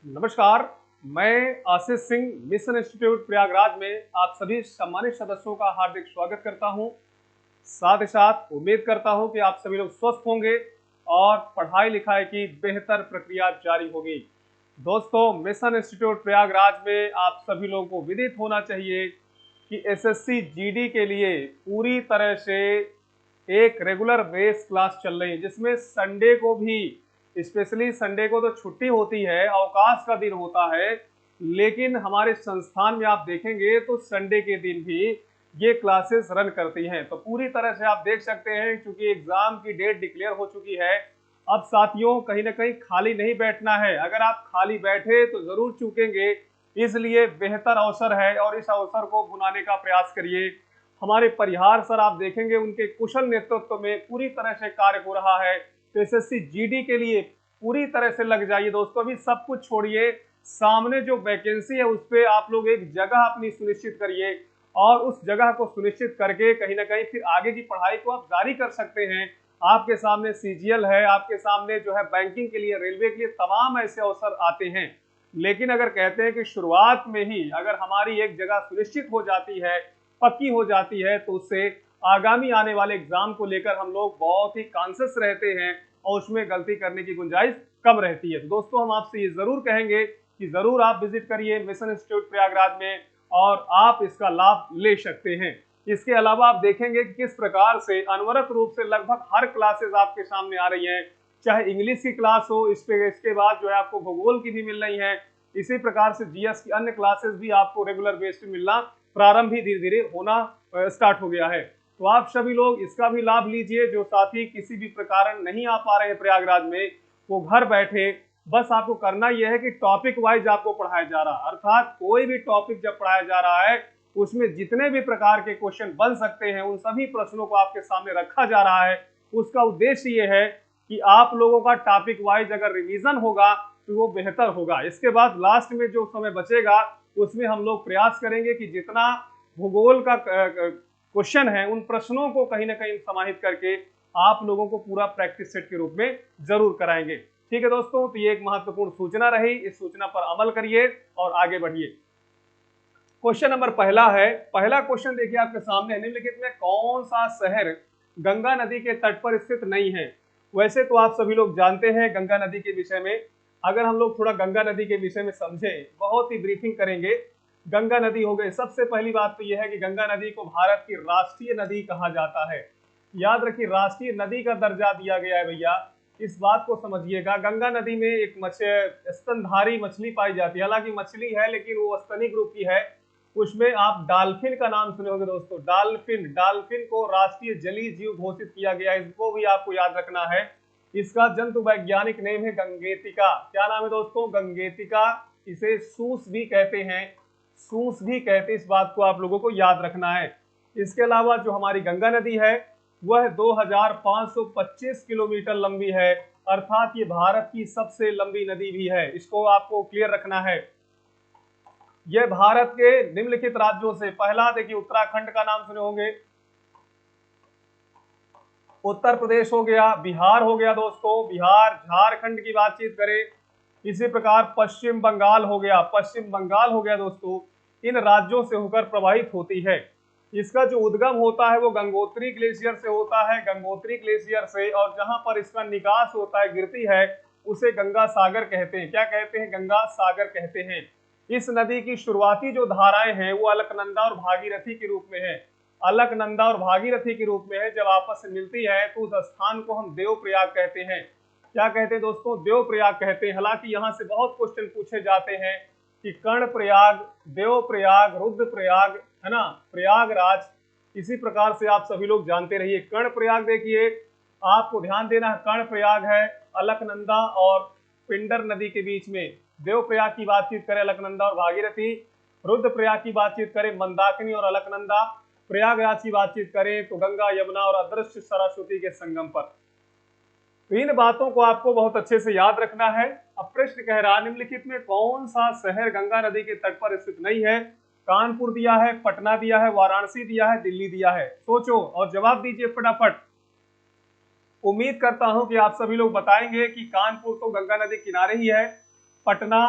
नमस्कार। मैं Ashish Singh mission institute Prayagraj में आप सभी सम्मानित सदस्यों का हार्दिक स्वागत करता हूं। साथ ही साथ उम्मीद करता हूं कि आप सभी लोग स्वस्थ होंगे और पढ़ाई लिखाई की बेहतर प्रक्रिया जारी होगी। दोस्तों, मिशन इंस्टीट्यूट प्रयागराज में आप सभी लोगों को विदित होना चाहिए कि एसएससी जीडी के लिए पूरी तरह से एक रेगुलर बेस क्लास चल रही है, जिसमें संडे को भी, स्पेशली संडे को तो छुट्टी होती है, अवकाश का दिन होता है, लेकिन हमारे संस्थान में आप देखेंगे तो संडे के दिन भी ये क्लासेस रन करती हैं। तो पूरी तरह से आप देख सकते हैं, क्योंकि एग्जाम की डेट डिक्लेयर हो चुकी है, अब साथियों कहीं ना कहीं खाली नहीं बैठना है। अगर आप खाली बैठे तो जरूर चूकेंगे, इसलिए बेहतर अवसर है और इस अवसर को भुनाने का प्रयास करिए। हमारे परिहार सर आप देखेंगे, उनके कुशल नेतृत्व में पूरी तरह से कार्य हो रहा है। तो एसएससी जीडी के लिए पूरी तरह से लग जाइए दोस्तों। अभी सब कुछ छोड़िए, सामने जो वैकेंसी है उस पर आप लोग एक जगह अपनी सुनिश्चित करिए और उस जगह को सुनिश्चित करके कहीं ना कहीं फिर आगे की पढ़ाई को आप जारी कर सकते हैं। आपके सामने सीजीएल है, आपके सामने जो है बैंकिंग के लिए, रेलवे के लिए तमाम ऐसे अवसर आते हैं। लेकिन अगर कहते हैं कि शुरुआत में ही अगर हमारी एक जगह सुनिश्चित हो जाती है, पक्की हो जाती है, तो उससे आगामी आने वाले एग्जाम को लेकर हम लोग बहुत ही कॉन्शियस रहते हैं और उसमें गलती करने की गुंजाइश कम रहती है। तो दोस्तों, हम आपसे ये जरूर कहेंगे कि जरूर आप विजिट करिए मिशन इंस्टीट्यूट प्रयागराज में और आप इसका लाभ ले सकते हैं। इसके अलावा आप देखेंगे कि किस प्रकार से अनवरत रूप से लगभग हर क्लासेस आपके सामने आ रही हैं, चाहे इंग्लिश की क्लास हो, इसके बाद जो है आपको भूगोल की भी मिल रही है। इसी प्रकार से जीएस की अन्य क्लासेस भी आपको रेगुलर बेस पे मिलना प्रारंभ ही धीरे धीरे होना स्टार्ट हो गया है। तो आप सभी लोग इसका भी लाभ लीजिए। जो साथी किसी भी प्रकार नहीं आ पा रहे हैं प्रयागराज में, वो घर बैठे, बस आपको करना यह है कि टॉपिक वाइज आपको पढ़ाया जा रहा है, अर्थात कोई भी टॉपिक जब पढ़ाया जा रहा है उसमें जितने भी प्रकार के क्वेश्चन बन सकते हैं उन सभी प्रश्नों को आपके सामने रखा जा रहा है। उसका उद्देश्य ये है कि आप लोगों का टॉपिक वाइज अगर रिवीजन होगा तो वो बेहतर होगा। इसके बाद लास्ट में जो समय बचेगा उसमें हम लोग प्रयास करेंगे कि जितना भूगोल का क्वेश्चन है उन प्रश्नों को कहीं ना कहीं समाहित करके आप लोगों को पूरा प्रैक्टिस सेट के रूप में जरूर कराएंगे। ठीक है दोस्तों, तो ये एक महत्वपूर्ण सूचना रही, इस सूचना पर अमल करिए और आगे बढ़िए। क्वेश्चन नंबर पहला है, पहला क्वेश्चन देखिए आपके सामने, निम्नलिखित में कौन सा शहर गंगा नदी के तट पर स्थित नहीं है। वैसे तो आप सभी लोग जानते हैं गंगा नदी के विषय में, अगर हम लोग थोड़ा गंगा नदी के विषय में समझें, बहुत ही ब्रीफिंग करेंगे। गंगा नदी हो गई, सबसे पहली बात तो यह है कि गंगा नदी को भारत की राष्ट्रीय नदी कहा जाता है। याद रखिए, राष्ट्रीय नदी का दर्जा दिया गया है भैया, इस बात को समझिएगा। गंगा नदी में एक स्तनधारी मछली पाई जाती है, हालांकि मछली है लेकिन वो स्तनी ग्रुप की है। उसमें आप डॉल्फिन का नाम सुने होंगे दोस्तों, डॉल्फिन, डॉल्फिन को राष्ट्रीय जलीय जीव घोषित किया गया है, इसको भी आपको याद रखना है। इसका जंतु वैज्ञानिक नेम है गंगेतिका। क्या नाम है दोस्तों? गंगेतिका। इसे सूस भी कहते हैं, सूस भी कहते हैं, इस बात को आप लोगों को याद रखना है। इसके अलावा जो हमारी गंगा नदी है वह 2525 किलोमीटर लंबी है, अर्थात ये भारत की सबसे लंबी नदी भी है, इसको आपको क्लियर रखना है। यह भारत के निम्नलिखित राज्यों से, पहला देखिए उत्तराखंड का नाम सुने होंगे, उत्तर प्रदेश हो गया, बिहार हो गया दोस्तों, बिहार, झारखंड की बातचीत करें, इसी प्रकार पश्चिम बंगाल हो गया, पश्चिम बंगाल हो गया दोस्तों, इन राज्यों से होकर प्रवाहित होती है। इसका जो उद्गम होता है वो गंगोत्री ग्लेशियर से होता है, गंगोत्री ग्लेशियर से, और जहां पर इसका निकास होता है, गिरती है, उसे गंगा सागर कहते हैं। क्या कहते हैं? गंगा सागर कहते हैं। इस नदी की शुरुआती जो धाराएं हैं वो अलकनंदा और भागीरथी के रूप में है, अलकनंदा और भागीरथी के रूप में है। जब आपस में मिलती है तो उस स्थान को हम देवप्रयाग कहते हैं। क्या कहते हैं दोस्तों? देवप्रयाग कहते हैं। हालांकि यहाँ से बहुत क्वेश्चन पूछे जाते हैं कि कर्णप्रयाग, देवप्रयाग, रुद्रप्रयाग, है ना, प्रयागराज, इसी प्रकार से आप सभी लोग जानते रहिए। कर्णप्रयाग देखिए, आपको ध्यान देना है, कर्णप्रयाग है अलकनंदा और पिंडर नदी के बीच में। देवप्रयाग की बातचीत करें अलकनंदा और भागीरथी, रुद्रप्रयाग की बातचीत करें मंदाकिनी और अलकनंदा, प्रयागराज की बातचीत करें तो गंगा, यमुना और अदृश्य सरस्वती के संगम पर। तो इन बातों को आपको बहुत अच्छे से याद रखना है। अब प्रश्न कह रहा, निम्नलिखित में कौन सा शहर गंगा नदी के तट पर स्थित नहीं है। कानपुर दिया है, पटना दिया है, वाराणसी दिया है, दिल्ली दिया है। सोचो और जवाब दीजिए फटाफट। उम्मीद करता हूं कि आप सभी लोग बताएंगे कि कानपुर तो गंगा नदी किनारे ही है, पटना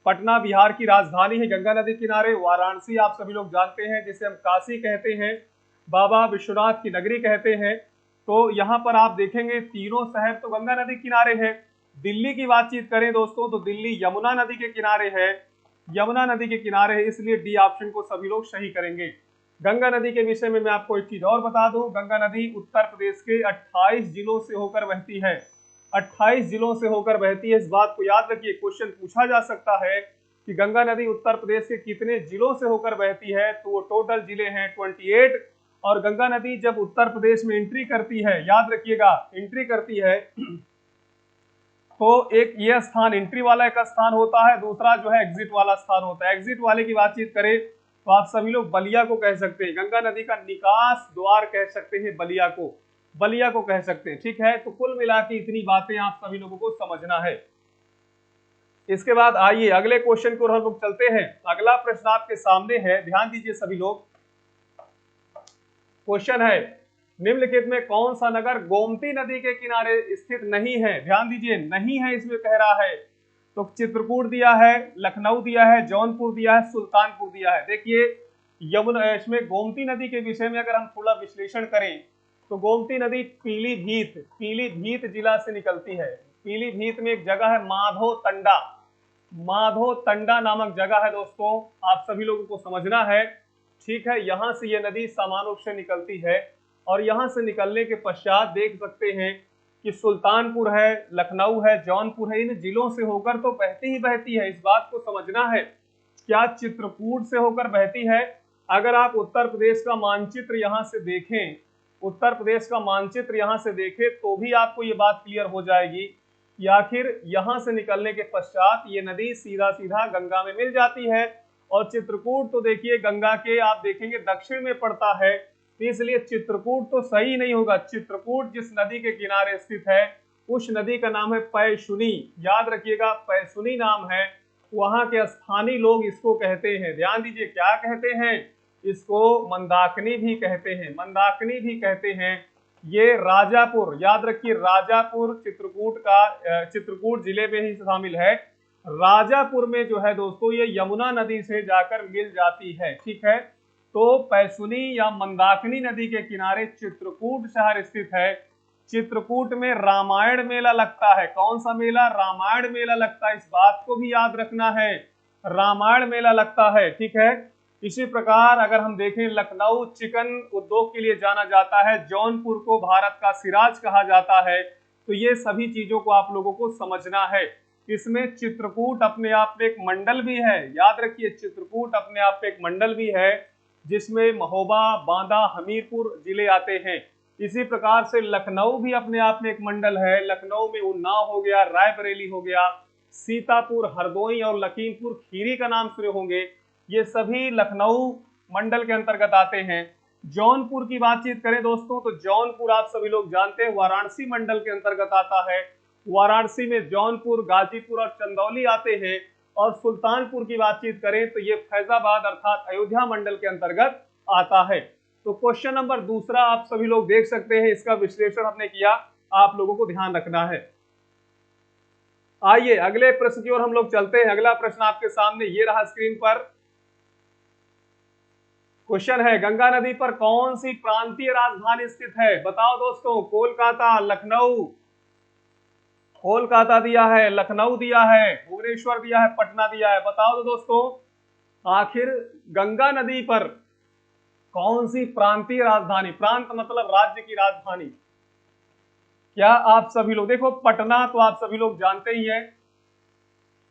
पटना बिहार की राजधानी है, गंगा नदी किनारे। वाराणसी आप सभी लोग जानते हैं, जिसे हम काशी कहते हैं, बाबा विश्वनाथ की नगरी कहते हैं। तो यहाँ पर आप देखेंगे तीनों शहर तो गंगा नदी किनारे हैं। दिल्ली की बातचीत करें दोस्तों तो दिल्ली यमुना नदी के किनारे है, यमुना नदी के किनारे है, इसलिए डी ऑप्शन को सभी लोग सही करेंगे। गंगा नदी के विषय में मैं आपको एक चीज और बता दूं, गंगा नदी उत्तर प्रदेश के 28 जिलों से होकर बहती है, 28 जिलों से होकर बहती है। इस बात को याद रखिए, क्वेश्चन पूछा जा सकता है कि गंगा नदी उत्तर प्रदेश के कितने जिलों से होकर बहती है, तो वो टोटल जिले हैं 28। और गंगा नदी जब उत्तर प्रदेश में एंट्री करती है, याद रखिएगा एंट्री करती है, तो एक ये स्थान एंट्री वाला एक स्थान होता है, दूसरा जो है एग्जिट वाला स्थान होता है। एग्जिट वाले की बातचीत करें तो आप सभी लोग बलिया को कह सकते हैं, गंगा नदी का निकास द्वार कह सकते हैं, बलिया को कह सकते हैं। ठीक है, तो कुल मिला के इतनी बातें आप सभी लोगों को समझना है। इसके बाद आइए अगले क्वेश्चन को हम लोग चलते हैं। अगला प्रश्न आपके सामने है, ध्यान दीजिए सभी लोग। क्वेश्चन है, निम्नलिखित में कौन सा नगर गोमती नदी के किनारे स्थित नहीं है? ध्यान दीजिए, नहीं है इसमें कह रहा है, तो चित्रकूट दिया है, लखनऊ दिया है, जौनपुर दिया है, सुल्तानपुर दिया है। देखिए यमुना, इसमें गोमती नदी के विषय में अगर हम थोड़ा विश्लेषण करें तो गोमती नदी पीलीभीत जिला से निकलती है। पीलीभीत में एक जगह है माधो तंडा नामक जगह है दोस्तों, आप सभी लोगों को समझना है। ठीक है, यहां से यह नदी समान रूप से निकलती है, और यहां से निकलने के पश्चात देख सकते हैं कि सुल्तानपुर है, लखनऊ है, जौनपुर है, इन जिलों से होकर तो बहती ही बहती है। इस बात को समझना है, क्या चित्रकूट से होकर बहती है? अगर आप उत्तर प्रदेश का मानचित्र यहां से देखें, उत्तर प्रदेश का मानचित्र यहां से देखें, तो भी आपको ये बात क्लियर हो जाएगी कि आखिर यहां से निकलने के पश्चात ये नदी सीधा सीधा गंगा में मिल जाती है। और चित्रकूट तो देखिए गंगा के आप देखेंगे दक्षिण में पड़ता है, तो इसलिए चित्रकूट तो सही नहीं होगा। चित्रकूट जिस नदी के किनारे स्थित है उस नदी का नाम है पैसुनी, याद रखिएगा पैसुनी नाम है, वहां के स्थानीय लोग इसको कहते हैं। ध्यान दीजिए क्या कहते हैं, इसको मंदाकिनी भी कहते हैं, मंदाकिनी भी कहते हैं। ये राजापुर, याद रखिए राजापुर चित्रकूट जिले में ही शामिल है। राजापुर में जो है दोस्तों ये यमुना नदी से जाकर मिल जाती है। ठीक है, तो पैसुनी या मंदाकिनी नदी के किनारे चित्रकूट शहर स्थित है। चित्रकूट में रामायण मेला लगता है। कौन सा मेला? रामायण मेला लगता है, इस बात को भी याद रखना है, रामायण मेला लगता है। ठीक है, इसी प्रकार अगर हम देखें लखनऊ चिकन उद्योग के लिए जाना जाता है, जौनपुर को भारत का सिराज कहा जाता है। तो ये सभी चीजों को आप लोगों को समझना है। इसमें चित्रकूट अपने आप में एक मंडल भी है, याद रखिए चित्रकूट अपने आप में एक मंडल भी है, जिसमें महोबा, बांदा, हमीरपुर जिले आते हैं। इसी प्रकार से लखनऊ भी अपने आप में एक मंडल है। लखनऊ में उन्नाव हो गया, रायबरेली हो गया, सीतापुर, हरदोई और लखीमपुर खीरी का नाम सुने होंगे, ये सभी लखनऊ मंडल के अंतर्गत आते हैं। जौनपुर की बातचीत करें दोस्तों तो जौनपुर आप सभी लोग जानते हैं वाराणसी मंडल के अंतर्गत आता है। वाराणसी में जौनपुर, गाजीपुर और चंदौली आते हैं। और सुल्तानपुर की बातचीत करें तो ये फैजाबाद अर्थात अयोध्या मंडल के अंतर्गत आता है। तो क्वेश्चन नंबर दूसरा आप सभी लोग देख सकते हैं, इसका विश्लेषण हमने किया, आप लोगों को ध्यान रखना है। आइए अगले प्रश्न की ओर हम लोग चलते हैं। अगला प्रश्न आपके सामने ये रहा स्क्रीन पर। क्वेश्चन है, गंगा नदी पर कौन सी प्रांतीय राजधानी स्थित है? बताओ दोस्तों, कोलकाता, लखनऊ, कोलकाता दिया है, लखनऊ दिया है, भुवनेश्वर दिया है, पटना दिया है। बताओ तो दोस्तों, आखिर गंगा नदी पर कौन सी प्रांतीय राजधानी, प्रांत मतलब राज्य की राजधानी, क्या आप सभी लोग देखो पटना तो आप सभी लोग जानते ही हैं।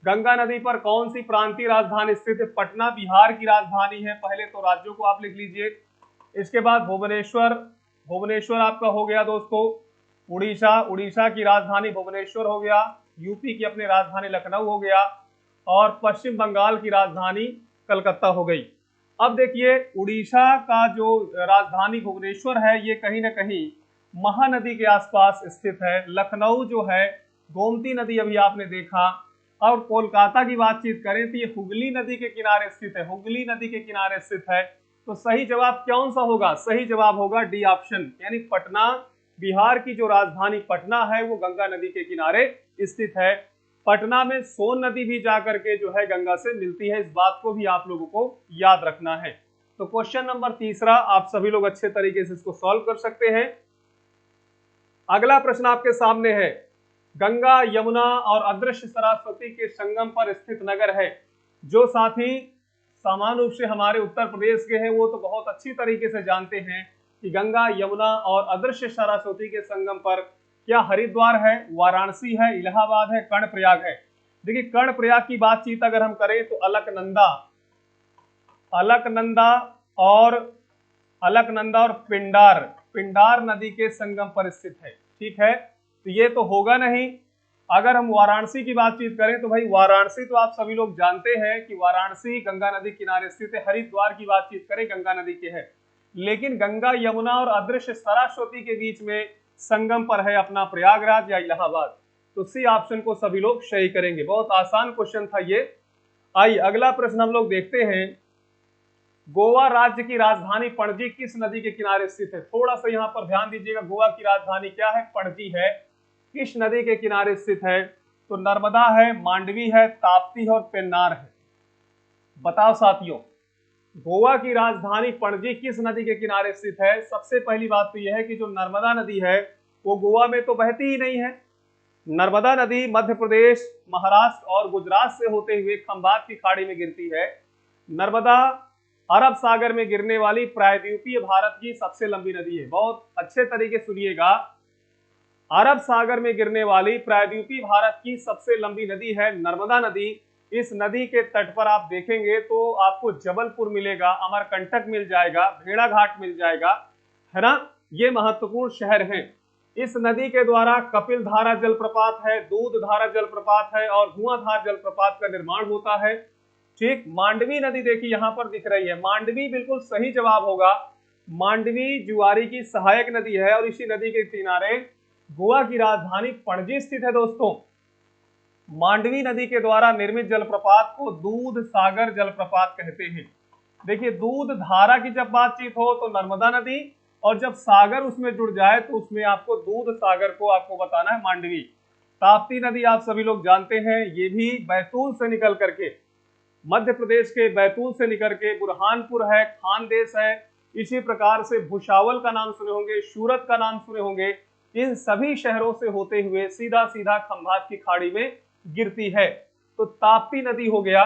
गंगा नदी पर कौन सी प्रांतीय राजधानी स्थित है? पटना बिहार की राजधानी है। पहले तो राज्यों को आप लिख लीजिए। इसके बाद भुवनेश्वर, भुवनेश्वर आपका हो गया दोस्तों उड़ीसा, उड़ीसा की राजधानी भुवनेश्वर हो गया। यूपी की अपनी राजधानी लखनऊ हो गया, और पश्चिम बंगाल की राजधानी कलकत्ता हो गई। अब देखिए उड़ीसा का जो राजधानी भुवनेश्वर है ये कहीं ना कहीं महानदी के आसपास स्थित है। लखनऊ जो है गोमती नदी अभी आपने देखा। और कोलकाता की बातचीत करें तो ये हुगली नदी के किनारे स्थित है, हुगली नदी के किनारे स्थित है। तो सही जवाब कौन सा होगा? सही जवाब होगा डी ऑप्शन, यानी पटना। बिहार की जो राजधानी पटना है वो गंगा नदी के किनारे स्थित है। पटना में सोन नदी भी जाकर के जो है गंगा से मिलती है। इस बात को भी आप लोगों को याद रखना है। तो क्वेश्चन नंबर तीसरा आप सभी लोग अच्छे तरीके से इसको सॉल्व कर सकते हैं। अगला प्रश्न आपके सामने है, गंगा यमुना और अदृश्य सरस्वती के संगम पर स्थित नगर है। जो साथी सामान्य रूप से हमारे उत्तर प्रदेश के हैं वो तो बहुत अच्छी तरीके से जानते हैं कि गंगा यमुना और अदृश्य सरस्वती के संगम पर क्या हरिद्वार है, वाराणसी है, इलाहाबाद है, कर्णप्रयाग है। देखिए कर्णप्रयाग की बातचीत अगर हम करें तो अलकनंदा और पिंडार नदी के संगम पर स्थित है। ठीक है, तो ये तो होगा नहीं। अगर हम वाराणसी की बातचीत करें तो भाई वाराणसी तो आप सभी लोग जानते हैं कि वाराणसी गंगा नदी किनारे स्थित है। हरिद्वार की बातचीत करें गंगा नदी के है, लेकिन गंगा यमुना और अदृश्य सरस्वती के बीच में संगम पर है अपना प्रयागराज या इलाहाबाद। तो सी ऑप्शन को सभी लोग सही करेंगे। बहुत आसान क्वेश्चन था ये। आइए अगला प्रश्न हम लोग देखते हैं। गोवा राज्य की राजधानी पणजी किस नदी के किनारे स्थित है। थोड़ा सा यहाँ पर ध्यान दीजिएगा, गोवा की राजधानी क्या है, पणजी है। किस नदी के किनारे स्थित है, तो नर्मदा है, मांडवी है, ताप्ती है और पेन्नार है। बताओ साथियों, गोवा की राजधानी पणजी किस नदी के किनारे स्थित है। सबसे पहली बात तो यह है कि जो नर्मदा नदी है वो गोवा में तो बहती ही नहीं है। नर्मदा नदी मध्य प्रदेश, महाराष्ट्र और गुजरात से होते हुए खंभात की खाड़ी में गिरती है। नर्मदा अरब सागर में गिरने वाली प्रायद्वीपीय भारत की सबसे लंबी नदी है। बहुत अच्छे तरीके सुनिएगा, अरब सागर में गिरने वाली प्रायद्वीपीय भारत की सबसे लंबी नदी है नर्मदा नदी। इस नदी के तट पर आप देखेंगे तो आपको जबलपुर मिलेगा, अमरकंटक मिल जाएगा, भेड़ाघाट मिल जाएगा, है ना। ये महत्वपूर्ण शहर हैं। इस नदी के द्वारा कपिल धारा जलप्रपात है, दूध धारा जलप्रपात है और धुआंधार जलप्रपात का निर्माण होता है। ठीक, मांडवी नदी देखिए यहां पर दिख रही है, मांडवी बिल्कुल सही जवाब होगा। मांडवी जुआरी की सहायक नदी है और इसी नदी के किनारे गोवा की राजधानी पणजी स्थित है। दोस्तों, मांडवी नदी के द्वारा निर्मित जलप्रपात को दूध सागर जलप्रपात कहते हैं। देखिए दूध धारा की जब बातचीत हो तो नर्मदा नदी, और जब सागर उसमें जुड़ जाए तो उसमें आपको दूध सागर को आपको बताना है मांडवी। ताप्ती नदी आप सभी लोग जानते हैं, ये भी बैतूल से निकल करके, मध्य प्रदेश के बैतूल से निकल के बुरहानपुर है, खानदेश है, इसी प्रकार से भुसावल का नाम सुने होंगे, सूरत का नाम सुने होंगे। इन सभी शहरों से होते हुए सीधा सीधा खंभात की खाड़ी में गिरती है। तो ताप्ती नदी हो गया,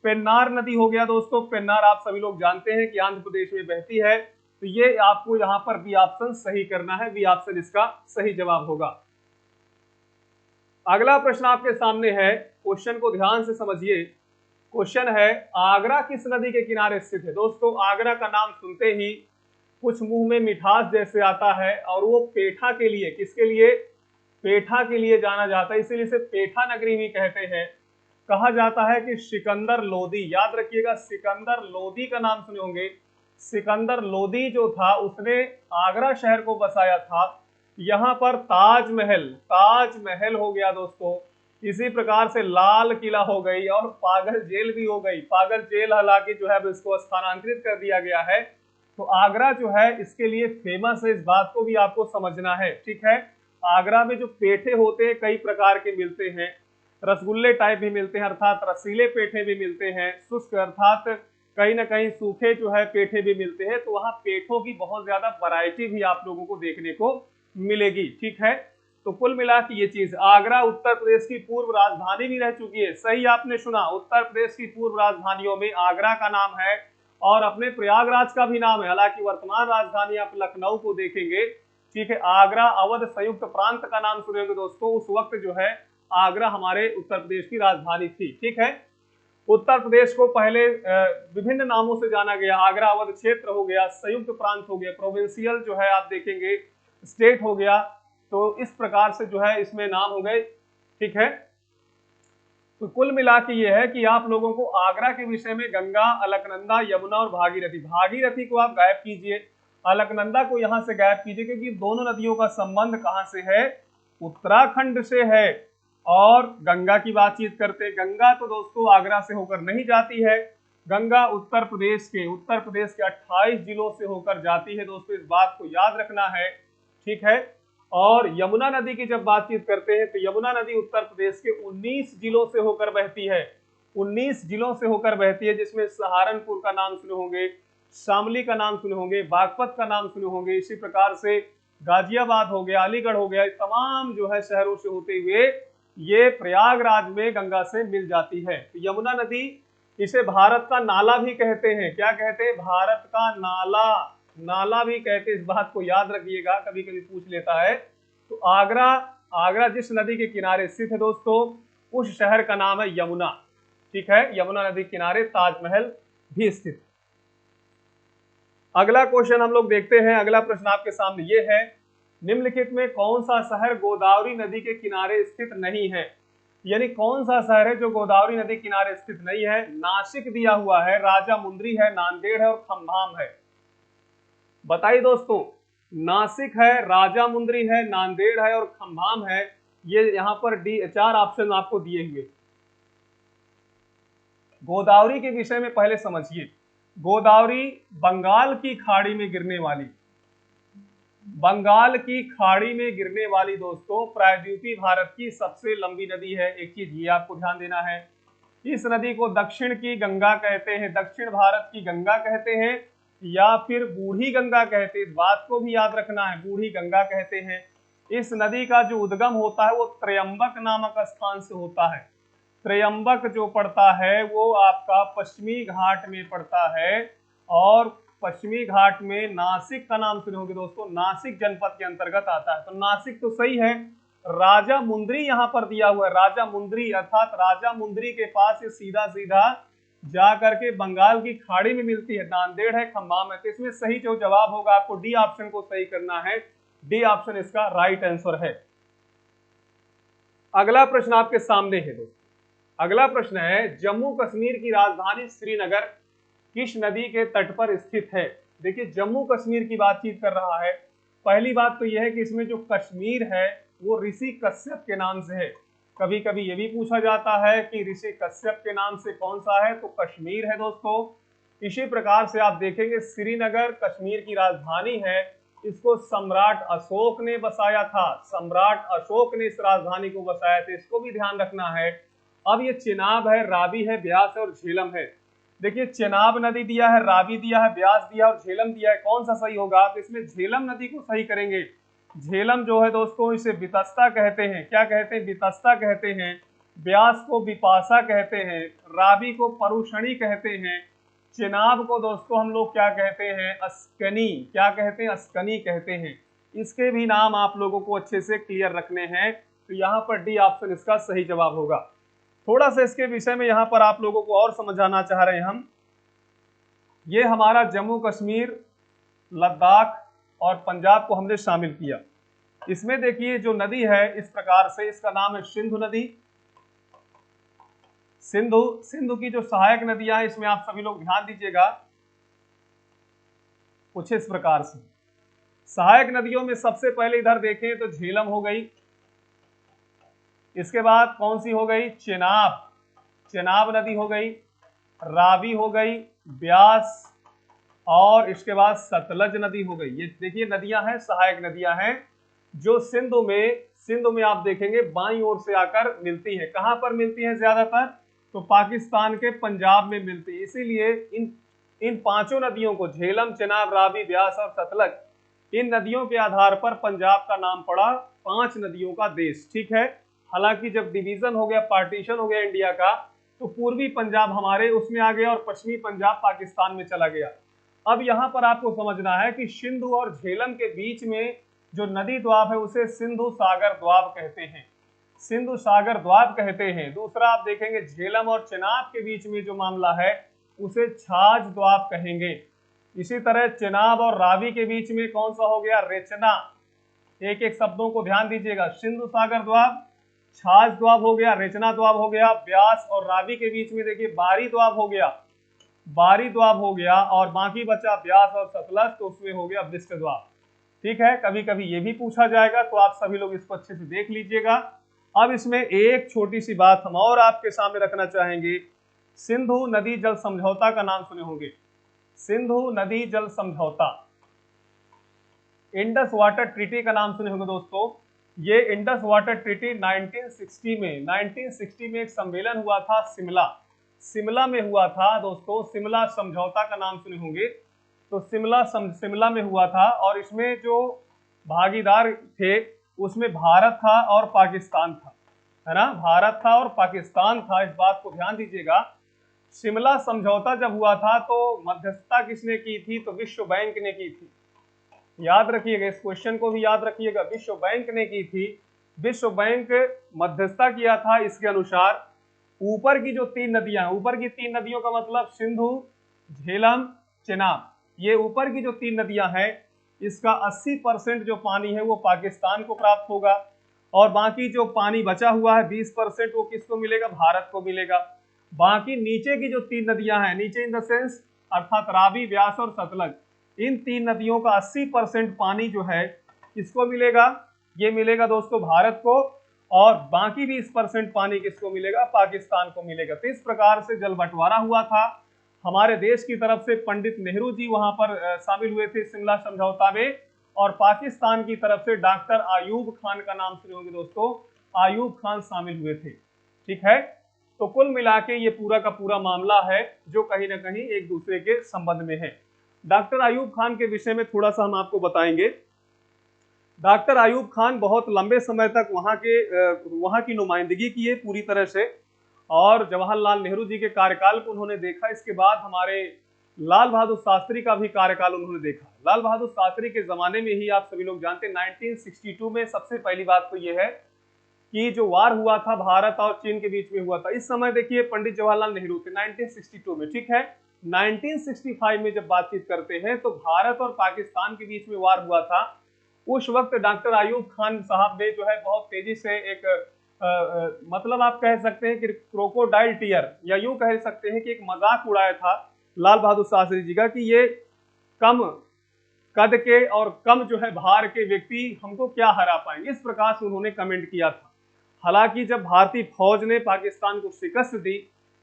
पेन्नार नदी हो गया। दोस्तों पेन्नार आप सभी लोग जानते हैं कि आंध्र प्रदेश में बहती है। तो ये आपको यहाँ पर बी ऑप्शन सही करना है, बी ऑप्शन इसका सही जवाब होगा। अगला प्रश्न आपके सामने है, क्वेश्चन को ध्यान से समझिए। क्वेश्चन है, आगरा किस नदी के किनारे स्थित है। दोस्तों आगरा का नाम सुनते ही कुछ मुंह में मिठास जैसे आता है, और वो पेठा के लिए, किसके लिए, पेठा के लिए जाना जाता है, इसीलिए इसे पेठा नगरी भी कहते हैं। कहा जाता है कि सिकंदर लोदी, याद रखिएगा सिकंदर लोदी का नाम सुने होंगे। सिकंदर लोदी जो था उसने आगरा शहर को बसाया था। यहाँ पर ताजमहल हो गया दोस्तों, इसी प्रकार से लाल किला हो गई और पागल जेल भी हो गई। पागल जेल हालांकि जो है इसको स्थानांतरित कर दिया गया है। तो आगरा जो है इसके लिए फेमस है, इस बात को भी आपको समझना है। ठीक है, आगरा में जो पेठे होते हैं कई प्रकार के मिलते हैं, रसगुल्ले टाइप भी मिलते हैं, अर्थात रसीले पेठे भी मिलते हैं, शुष्क अर्थात कहीं ना कहीं सूखे जो है पेठे भी मिलते हैं। तो वहाँ पेठों की बहुत ज्यादा वैरायटी भी आप लोगों को देखने को मिलेगी। ठीक है, तो कुल मिला के ये चीज, आगरा उत्तर प्रदेश की पूर्व राजधानी भी रह चुकी है। सही आपने सुना, उत्तर प्रदेश की पूर्व राजधानियों में आगरा का नाम है और अपने प्रयागराज का भी नाम है। हालांकि वर्तमान राजधानी आप लखनऊ को देखेंगे। ठीक है, आगरा अवध संयुक्त प्रांत का नाम सुनेंगे दोस्तों, उस वक्त जो है आगरा हमारे उत्तर प्रदेश की राजधानी थी। ठीक है, उत्तर प्रदेश को पहले विभिन्न नामों से जाना गया, आगरा अवध क्षेत्र हो गया, संयुक्त प्रांत हो गया, प्रोविंशियल जो है आप देखेंगे स्टेट हो गया। तो इस प्रकार से जो है इसमें नाम हो गए। ठीक है, तो कुल मिला के ये है कि आप लोगों को आगरा के विषय में गंगा, अलकनंदा, यमुना और भागीरथी को आप गायब कीजिए, अलकनंदा को यहां से गायब कीजिए, क्योंकि दोनों नदियों का संबंध कहां से है, उत्तराखंड से है। और गंगा की बातचीत करते, गंगा तो दोस्तों आगरा से होकर नहीं जाती है, गंगा उत्तर प्रदेश के 28 जिलों से होकर जाती है। दोस्तों इस बात को याद रखना है। ठीक है, और यमुना नदी की जब बातचीत करते हैं तो यमुना नदी उत्तर प्रदेश के 19 जिलों से होकर बहती है। 19 जिलों से होकर बहती है, जिसमें सहारनपुर का नाम सुने होंगे, शामली का नाम सुने होंगे, बागपत का नाम सुने होंगे, इसी प्रकार से गाजियाबाद हो गया, अलीगढ़ हो गया, तमाम जो है शहरों से होते हुए ये प्रयागराज में गंगा से मिल जाती है। तो यमुना नदी, इसे भारत का नाला भी कहते हैं। क्या कहते हैं? भारत का नाला, नाला भी कहते हैं। इस बात को याद रखिएगा, कभी कभी पूछ लेता है। तो आगरा, आगरा जिस नदी के किनारे स्थित है दोस्तों, उस शहर का नाम है यमुना। ठीक है, यमुना नदी किनारे ताजमहल भी स्थित है। अगला क्वेश्चन हम लोग देखते हैं। अगला प्रश्न आपके सामने ये है, निम्नलिखित में कौन सा शहर गोदावरी नदी के किनारे स्थित नहीं है? यानी कौन सा शहर है जो गोदावरी नदी किनारे स्थित नहीं है? नासिक दिया हुआ है, राजामुंद्री है, नांदेड़ है और खम्भाम है। बताइए दोस्तों, नासिक है, राजामुंद्री है, नांदेड़ है और खम्भाम है। ये यहाँ पर डी 4 ऑप्शन आपको दिए हुए। गोदावरी के विषय में पहले समझिए। गोदावरी बंगाल की खाड़ी में गिरने वाली, बंगाल की खाड़ी में गिरने वाली दोस्तों प्रायद्वीपीय भारत की सबसे लंबी नदी है। एक चीज ये आपको ध्यान देना है, इस नदी को दक्षिण की गंगा कहते हैं, दक्षिण भारत की गंगा कहते हैं, या फिर बूढ़ी गंगा कहते हैं। इस बात को भी याद रखना है, बूढ़ी गंगा कहते हैं। इस नदी का जो उद्गम होता है वो त्रयंबक नामक स्थान से होता है। त्रयंबक जो पड़ता है वो आपका पश्चिमी घाट में पड़ता है, और पश्चिमी घाट में नासिक का नाम सुने होंगे दोस्तों, नासिक जनपद के अंतर्गत आता है। तो नासिक तो सही है, राजामुंद्री यहाँ पर दिया हुआ है। राजामुंद्री अर्थात राजामुंद्री के पास ये सीधा सीधा जा करके बंगाल की खाड़ी में मिलती है। नांदेड़ है, खम्भाम है। तो इसमें सही जो जवाब होगा, आपको डी ऑप्शन को सही करना है। डी ऑप्शन इसका राइट आंसर है। अगला प्रश्न आपके सामने है दोस्तों। अगला प्रश्न है, जम्मू कश्मीर की राजधानी श्रीनगर किस नदी के तट पर स्थित है? देखिए, जम्मू कश्मीर की बातचीत कर रहा है। पहली बात तो यह है कि इसमें जो कश्मीर है वो ऋषि कश्यप के नाम से है। कभी कभी ये भी पूछा जाता है कि ऋषि कश्यप के नाम से कौन सा है, तो कश्मीर है दोस्तों। इसी प्रकार से आप देखेंगे श्रीनगर कश्मीर की राजधानी है, इसको सम्राट अशोक ने बसाया था। सम्राट अशोक ने इस राजधानी को बसाया था, इसको भी ध्यान रखना है। अब ये चेनाब है, रावी है, ब्यास है और झेलम है। देखिए, चेनाब नदी दिया है, रावी दिया है, ब्यास दिया और झेलम दिया है। कौन सा सही होगा? तो इसमें झेलम नदी को सही करेंगे। झेलम जो है दोस्तों, इसे वितस्ता कहते हैं। क्या कहते हैं? वितस्ता कहते हैं। ब्यास को विपाशा कहते हैं, रावी को परुषणी कहते हैं, चेनाब को दोस्तों हम लोग क्या कहते हैं? अस्कनी। क्या कहते हैं? अस्कनी कहते हैं। इसके भी नाम आप लोगों को अच्छे से क्लियर रखने हैं। तो यहाँ पर डी ऑप्शन इसका सही जवाब होगा। थोड़ा सा इसके विषय में यहाँ पर आप लोगों को और समझाना चाह रहे हैं हम। ये हमारा जम्मू कश्मीर, लद्दाख और पंजाब को हमने शामिल किया। इसमें देखिए जो नदी है इस प्रकार से, इसका नाम है सिंधु नदी। सिंधु की जो सहायक नदियां हैं इसमें आप सभी लोग ध्यान दीजिएगा कुछ इस प्रकार से। सहायक नदियों में सबसे पहले इधर देखें तो झेलम हो गई, इसके बाद कौन सी हो गई? चेनाब, चेनाब नदी हो गई, रावी हो गई, ब्यास, और इसके बाद सतलज नदी हो गई। ये देखिए नदियां हैं, सहायक नदियां हैं जो सिंधु में आप देखेंगे बाईं ओर से आकर मिलती है। कहां पर मिलती है ज्यादातर? तो पाकिस्तान के पंजाब में मिलती है। इसीलिए इन पांचों नदियों को, झेलम, चेनाब, रावी, ब्यास और सतलज, इन नदियों के आधार पर पंजाब का नाम पड़ा 5 नदियों का देश। ठीक है, हालांकि जब डिवीजन हो गया, पार्टीशन हो गया इंडिया का, तो पूर्वी पंजाब हमारे उसमें आ गया और पश्चिमी पंजाब पाकिस्तान में चला गया। अब यहाँ पर आपको समझना है कि सिंधु और झेलम के बीच में जो नदी द्वाब है उसे सिंधु सागर द्वाब कहते हैं, सिंधु सागर द्वाब कहते हैं। दूसरा आप देखेंगे झेलम और चेनाब के बीच में जो मामला है उसे छाछ द्वाब कहेंगे। इसी तरह चेनाब और रावी के बीच में कौन सा हो गया? रेचना। एक एक शब्दों को ध्यान दीजिएगा, सिंधु सागर द्वाब, छाछ द्वाब हो गया, रेचना द्वाब हो गया। ब्यास और रावी के बीच में देखिए बारी द्वाब हो गया, बारी द्वाब हो गया, और बाकी बचा ब्यास और सतलज, तो उसमें हो गया विशिष्ट द्वाब। ठीक है, कभी कभी ये भी पूछा जाएगा, तो आप सभी लोग इसको अच्छे से देख लीजिएगा। अब इसमें एक छोटी सी बात हम और आपके सामने रखना चाहेंगे। सिंधु नदी जल समझौता का नाम सुने होंगे, सिंधु नदी जल समझौता। इंडस वाटर ट्रीटी का नाम सुने होंगे दोस्तों। ये इंडस वाटर ट्रीटी 1960 में एक सम्मेलन हुआ था शिमला में हुआ था दोस्तों। शिमला समझौता का नाम सुने होंगे। तो शिमला में हुआ था और इसमें जो भागीदार थे उसमें भारत था और पाकिस्तान था, है ना। भारत था और पाकिस्तान था, इस बात को ध्यान दीजिएगा। शिमला समझौता जब हुआ था तो मध्यस्थता किसने की थी? तो विश्व बैंक ने की थी। याद रखिएगा, इस क्वेश्चन को भी याद रखिएगा, विश्व बैंक ने की थी। विश्व बैंक मध्यस्थता किया था। इसके अनुसार ऊपर की जो 3 नदियां, ऊपर की 3 नदियों का मतलब सिंधु, झेलम, चेनाब, ये ऊपर की जो 3 नदियां हैं इसका 80% जो पानी है वो पाकिस्तान को प्राप्त होगा और बाकी जो पानी बचा हुआ है 20% वो किसको मिलेगा? भारत को मिलेगा। बाकी नीचे की जो 3 नदियां हैं, नीचे इन द सेंस अर्थात रावी, व्यास और सतलज, इन 3 नदियों का 80% पानी जो है किसको मिलेगा? ये मिलेगा दोस्तों भारत को और बाकी 20% पानी किसको मिलेगा? पाकिस्तान को मिलेगा। तो इस प्रकार से जल बंटवारा हुआ था। हमारे देश की तरफ से पंडित नेहरू जी वहां पर शामिल हुए थे शिमला समझौता में और पाकिस्तान की तरफ से डॉक्टर आयूब खान का नाम सुने होंगे दोस्तों, आयूब खान शामिल हुए थे। ठीक है, तो कुल मिला के ये पूरा का पूरा मामला है जो कहीं ना कहीं एक दूसरे के संबंध में है। डॉक्टर आयूब खान के विषय में थोड़ा सा हम आपको बताएंगे। डॉक्टर आयूब खान बहुत लंबे समय तक वहां की नुमाइंदगी की है पूरी तरह से और जवाहरलाल नेहरू जी के कार्यकाल को उन्होंने देखा। इसके बाद हमारे लाल बहादुर शास्त्री का भी कार्यकाल उन्होंने देखा। लाल बहादुर शास्त्री के जमाने में ही आप सभी लोग जानते हैं 1962 में सबसे पहली बात तो यह है कि जो वार हुआ था भारत और चीन के बीच में हुआ था। इस समय देखिए पंडित जवाहरलाल नेहरू थे 1962 में, ठीक है। 1965 में जब बातचीत करते हैं तो भारत और पाकिस्तान के बीच में वार हुआ था। उस वक्त डॉक्टर आयूब खान साहब ने जो है बहुत तेजी से एक मतलब आप कह सकते हैं कि क्रोकोडाइल टीयर या यूं कह सकते हैं कि एक मजाक उड़ाया था लाल बहादुर शास्त्री जी का कि ये कम कद के और कम जो है भार के व्यक्ति हमको क्या हरा पाएंगे, इस प्रकार से उन्होंने कमेंट किया था। हालांकि जब भारतीय फौज ने पाकिस्तान को शिकस्त दी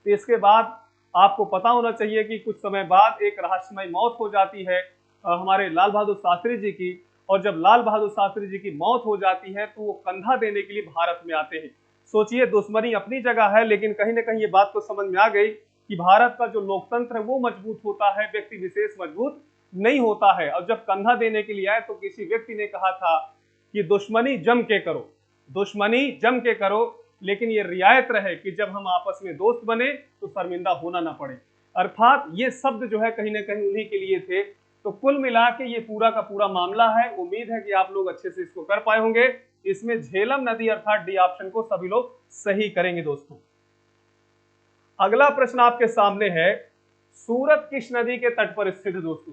तो इसके बाद आपको पता होना चाहिए कि कुछ समय बाद एक रहस्यमय मौत हो जाती है हमारे लाल बहादुर शास्त्री जी की। और जब लाल बहादुर शास्त्री जी की मौत हो जाती है तो वो कंधा देने के लिए भारत में आते हैं। सोचिए, दुश्मनी अपनी जगह है लेकिन कहीं ना कहीं ये बात तो समझ में आ गई कि भारत का जो लोकतंत्र है वो मजबूत होता है, व्यक्ति विशेष मजबूत नहीं होता है। और जब कंधा देने के लिए आए तो किसी व्यक्ति ने कहा था कि दुश्मनी जम के करो, दुश्मनी जम के करो, लेकिन ये रियायत रहे कि जब हम आपस में दोस्त बने तो शर्मिंदा होना ना पड़े। अर्थात ये शब्द जो है कहीं ना कहीं उन्हीं के लिए थे। तो कुल मिला के ये पूरा का पूरा मामला है। उम्मीद है कि आप लोग अच्छे से इसको कर पाए होंगे। इसमें झेलम नदी अर्थात डी ऑप्शन को सभी लोग सही करेंगे दोस्तों। अगला प्रश्न आपके सामने है, सूरत किस नदी के तट पर स्थित है दोस्तों?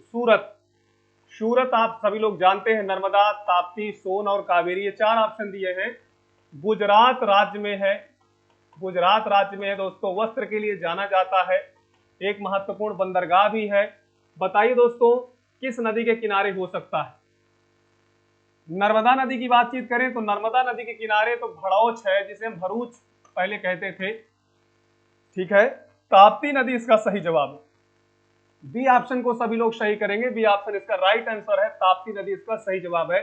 सूरत आप सभी लोग जानते हैं नर्मदा, ताप्ती, सोन और कावेरी, ये 4 ऑप्शन दिए हैं। गुजरात राज्य में है, गुजरात राज्य में है दोस्तों। वस्त्र के लिए जाना जाता है, एक महत्वपूर्ण बंदरगाह भी है। बताइए दोस्तों किस नदी के किनारे हो सकता है? नर्मदा नदी की बातचीत करें तो नर्मदा नदी के किनारे तो भड़ौच है, जिसे हम भरूच पहले कहते थे, ठीक है। ताप्ती नदी इसका सही जवाब है। बी ऑप्शन को सभी लोग सही करेंगे, बी ऑप्शन इसका राइट आंसर है, ताप्ती नदी इसका सही जवाब है।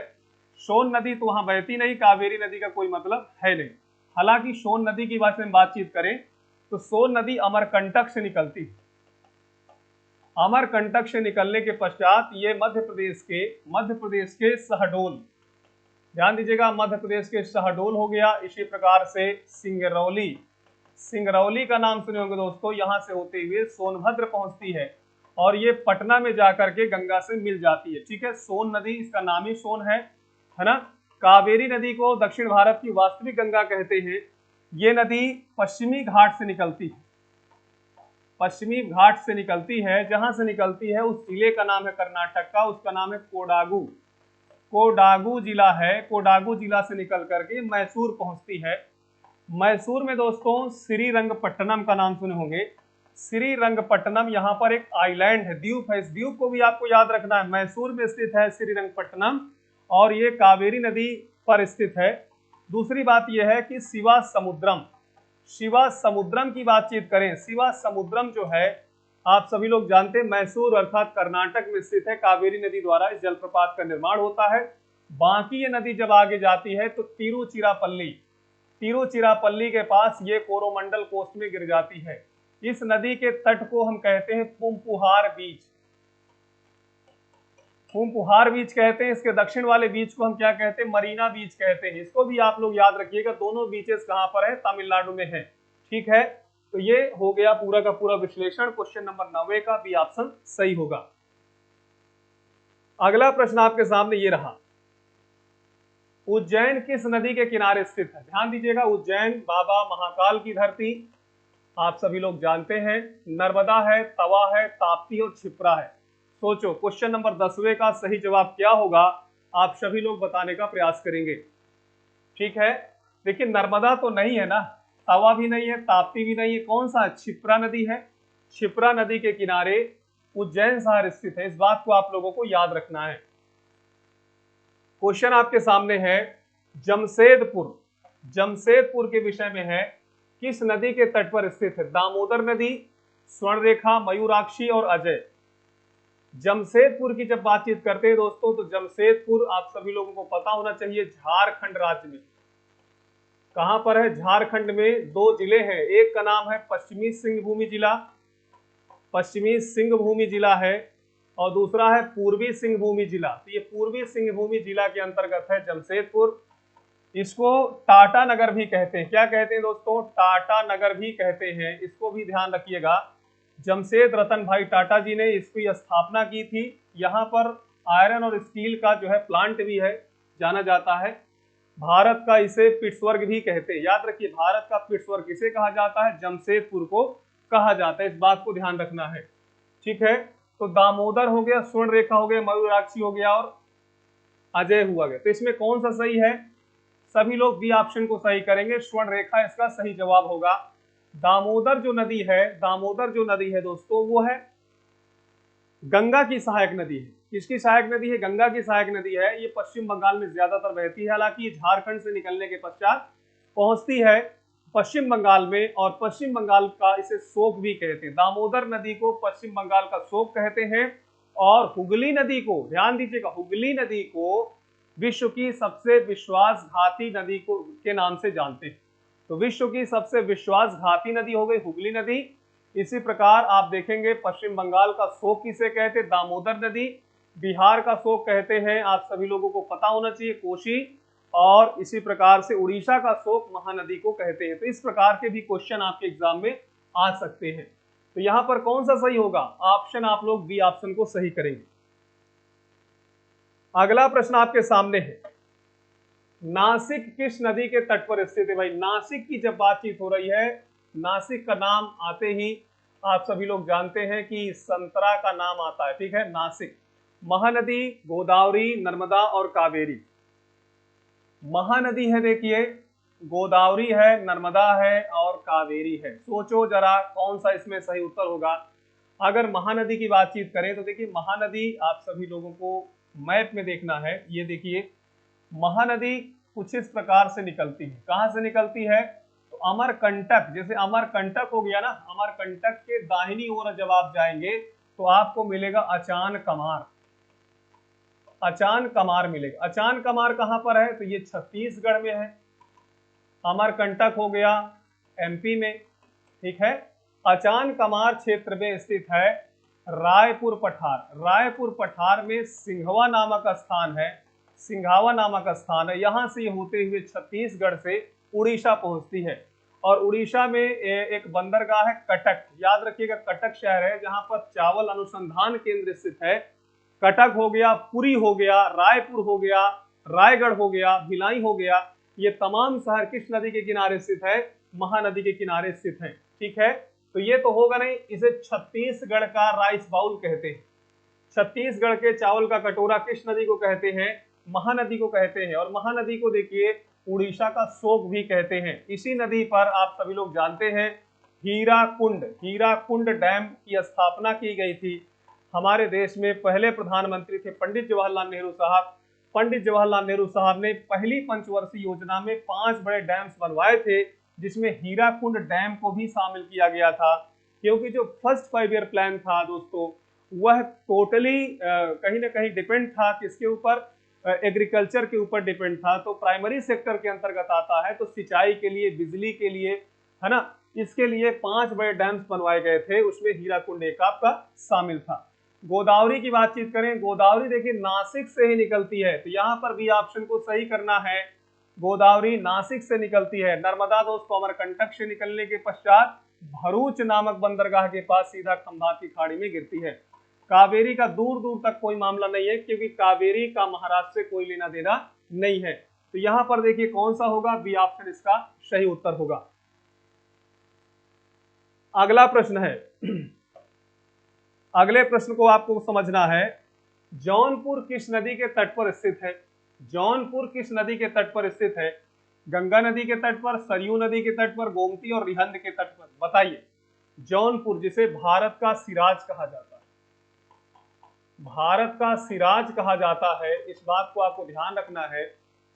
सोन नदी तो वहां बहती नहीं, कावेरी नदी का कोई मतलब है नहीं। हालांकि सोन नदी की बातचीत करें तो सोन नदी अमरकंटक से निकलती है। अमरकंटक से निकलने के पश्चात ये मध्य प्रदेश के शहडोल, ध्यान दीजिएगा, मध्य प्रदेश के शहडोल हो गया। इसी प्रकार से सिंगरौली का नाम सुने होंगे दोस्तों, यहां से होते हुए सोनभद्र पहुंचती है और ये पटना में जाकर के गंगा से मिल जाती है, ठीक है। सोन नदी इसका नाम ही सोन है ना। कावेरी नदी को दक्षिण भारत की वास्तविक गंगा कहते हैं। ये नदी पश्चिमी घाट से निकलती है, पश्चिमी घाट से निकलती है। जहां से निकलती है उस जिले का नाम है कर्नाटक का, उसका नाम है कोडागू जिला है। कोडागू जिला से निकल करके मैसूर पहुंचती है। मैसूर में दोस्तों श्रीरंगपट्टनम का नाम सुने होंगे। श्रीरंगपट्टनम यहाँ पर एक आइलैंड है, द्वीप है। इस द्वीप को भी आपको याद रखना है। मैसूर में स्थित है श्रीरंगपट्टनम और ये कावेरी नदी पर स्थित है। दूसरी बात यह है कि शिवा समुद्रम की बातचीत करें, शिवा समुद्रम जो है आप सभी लोग जानते हैं मैसूर अर्थात कर्नाटक में स्थित है। कावेरी नदी द्वारा इस जलप्रपात का निर्माण होता है। बाकी ये नदी जब आगे जाती है तो तिरुचिरापल्ली के पास ये कोरोमंडल कोस्ट में गिर जाती है। इस नदी के तट को हम कहते हैं पूंपुहार बीच। पूंपुहार बीच कहते हैं। इसके दक्षिण वाले बीच को हम क्या कहते हैं? मरीना बीच कहते हैं। इसको भी आप लोग याद रखिएगा, दोनों बीचेस कहां पर है? तमिलनाडु में है। ठीक है, तो ये हो गया पूरा का पूरा विश्लेषण। क्वेश्चन नंबर 9 का बी ऑप्शन सही होगा। अगला प्रश्न आपके सामने ये रहा, उज्जैन किस नदी के किनारे स्थित है? ध्यान दीजिएगा, उज्जैन बाबा महाकाल की धरती आप सभी लोग जानते हैं। नर्मदा है, तवा है, ताप्ती और क्षिप्रा है। सोचो क्वेश्चन नंबर 10वें का सही जवाब क्या होगा? आप सभी लोग बताने का प्रयास करेंगे। ठीक है, देखिए नर्मदा तो नहीं है ना, तवा भी नहीं है, ताप्ती भी नहीं है, कौन सा? क्षिप्रा नदी है। क्षिप्रा नदी के किनारे उज्जैन शहर स्थित है। इस बात को आप लोगों को याद रखना है। क्वेश्चन आपके सामने है जमशेदपुर। जमशेदपुर के विषय में है, किस नदी के तट पर स्थित है? दामोदर नदी, स्वर्णरेखा, मयूराक्षी और अजय। जमशेदपुर की जब बातचीत करते हैं दोस्तों, तो जमशेदपुर आप सभी लोगों को पता होना चाहिए झारखंड राज्य में। कहां पर है? झारखंड में। दो जिले हैं, एक का नाम है पश्चिमी सिंहभूमि जिला, पश्चिमी सिंहभूमि जिला है, और दूसरा है पूर्वी सिंहभूमि जिला। तो ये पूर्वी सिंहभूमि जिला के अंतर्गत है जमशेदपुर। इसको टाटा नगर भी कहते हैं। क्या कहते हैं दोस्तों? टाटा नगर भी कहते हैं। इसको भी ध्यान रखिएगा। जमशेद रतन भाई टाटा जी ने इसकी स्थापना की थी। यहाँ पर आयरन और स्टील का जो है प्लांट भी है, जाना जाता है। भारत का इसे पिट्सबर्ग भी कहते हैं। याद रखिए, भारत का पिट्सबर्ग किसे कहा जाता है? जमशेदपुर को कहा जाता है। इस बात को ध्यान रखना है। ठीक है, तो दामोदर हो गया, स्वर्णरेखा हो गया, मयूराक्षी हो गया और अजय हुआ गया। तो इसमें कौन सा सही है? सभी लोग बी ऑप्शन को सही करेंगे, स्वर्णरेखा इसका सही जवाब होगा। दामोदर जो नदी है, दामोदर जो नदी है दोस्तों, वो है गंगा की सहायक नदी है। किसकी सहायक नदी है? गंगा की सहायक नदी है। ये पश्चिम बंगाल में ज्यादातर बहती है, हालांकि झारखंड से निकलने के पश्चात पहुंचती है पश्चिम बंगाल में, और पश्चिम बंगाल का इसे शोक भी कहते हैं। दामोदर नदी को पश्चिम बंगाल का शोक कहते हैं। और हुगली नदी को, ध्यान दीजिएगा, हुगली नदी को विश्व की सबसे विश्वासघाती नदी को के नाम से जानते हैं। तो विश्व की सबसे विश्वासघाती नदी हो गई हुगली नदी। इसी प्रकार आप देखेंगे पश्चिम बंगाल का शोक किसे कहते हैं? दामोदर नदी। बिहार का शोक कहते हैं, आप सभी लोगों को पता होना चाहिए, कोसी। और इसी प्रकार से उड़ीसा का शोक महानदी को कहते हैं। तो इस प्रकार के भी क्वेश्चन आपके एग्जाम में आ सकते हैं। तो यहां पर कौन सा सही होगा? ऑप्शन आप लोग बी ऑप्शन को सही करेंगे। अगला प्रश्न आपके सामने है, नासिक किस नदी के तट पर स्थित है? भाई नासिक की जब बातचीत हो रही है, नासिक का नाम आते ही आप सभी लोग जानते हैं कि संतरा का नाम आता है। ठीक है, नासिक। महानदी, गोदावरी, नर्मदा और कावेरी। महानदी है, देखिए गोदावरी है, नर्मदा है और कावेरी है। सोचो जरा कौन सा इसमें सही उत्तर होगा। अगर महानदी की बातचीत करें तो देखिए महानदी आप सभी लोगों को मैप में देखना है। ये देखिए महानदी कुछ इस प्रकार से निकलती है। कहां से निकलती है? तो अमरकंटक, जैसे अमरकंटक हो गया ना, अमरकंटक के दाहिनी ओर जब आप जाएंगे तो आपको मिलेगा अचान कमार। अचान कमार मिलेगा। अचान कमार कहां पर है? तो ये छत्तीसगढ़ में है। अमरकंटक हो गया एमपी में। ठीक है, अचान कमार क्षेत्र में स्थित है रायपुर पठार। रायपुर पठार में सिंघवा नामक स्थान है। सिंघावा नामक स्थान है। यहां से होते हुए छत्तीसगढ़ से उड़ीसा पहुंचती है। और उड़ीसा में एक बंदरगाह है कटक। याद रखिएगा, कटक शहर है जहां पर चावल अनुसंधान केंद्र स्थित है। कटक हो गया, पुरी हो गया, रायपुर हो गया, रायगढ़ हो गया, भिलाई हो गया। ये तमाम शहर किस नदी के किनारे स्थित है? महानदी के किनारे स्थित है। ठीक है, तो ये तो होगा नहीं, इसे छत्तीसगढ़ का राइस बाउल कहते हैं। छत्तीसगढ़ के चावल का कटोरा किस नदी को कहते हैं? महानदी को कहते हैं। और महानदी को देखिए उड़ीसा का शोक भी कहते हैं। इसी नदी पर आप सभी लोग जानते हैं हीराकुंड डैम की स्थापना की गई थी। हमारे देश में पहले प्रधानमंत्री थे पंडित जवाहरलाल नेहरू साहब। पंडित जवाहरलाल नेहरू साहब ने पहली पंचवर्षीय योजना में 5 बड़े डैम्स बनवाए थे, जिसमें हीराकुंड डैम को भी शामिल किया गया था। क्योंकि जो फर्स्ट 5 ईयर प्लान था दोस्तों वह टोटली कहीं ना कहीं डिपेंड था किसके ऊपर, एग्रीकल्चर के ऊपर डिपेंड था। तो प्राइमरी सेक्टर के अंतर्गत आता है, तो सिंचाई के लिए, बिजली के लिए, है ना, इसके लिए 5 बड़े डैम्स बनवाए गए थे, उसमें हीराकुंड एक आपका शामिल था। गोदावरी की बातचीत करें, गोदावरी देखिए नासिक से ही निकलती है, तो यहाँ पर भी ऑप्शन को सही करना है। गोदावरी नासिक से निकलती है। नर्मदा दोस्तों अमरकंटक से निकलने के पश्चात भरूच नामक बंदरगाह के पास सीधा खंभात की खाड़ी में गिरती है। कावेरी का दूर दूर तक कोई मामला नहीं है, क्योंकि कावेरी का महाराष्ट्र से कोई लेना देना नहीं है। तो यहां पर देखिए कौन सा होगा, बी ऑप्शन इसका सही उत्तर होगा। अगला प्रश्न है, अगले प्रश्न को आपको समझना है, जौनपुर किस नदी के तट पर स्थित है? जौनपुर किस नदी के तट पर स्थित है? गंगा नदी के तट पर, सरयू नदी के तट पर, गोमती और रिहंद के तट पर? बताइए। जौनपुर, जिसे भारत का सिराज कहा जाता है, भारत का सिराज कहा जाता है, इस बात को आपको ध्यान रखना है।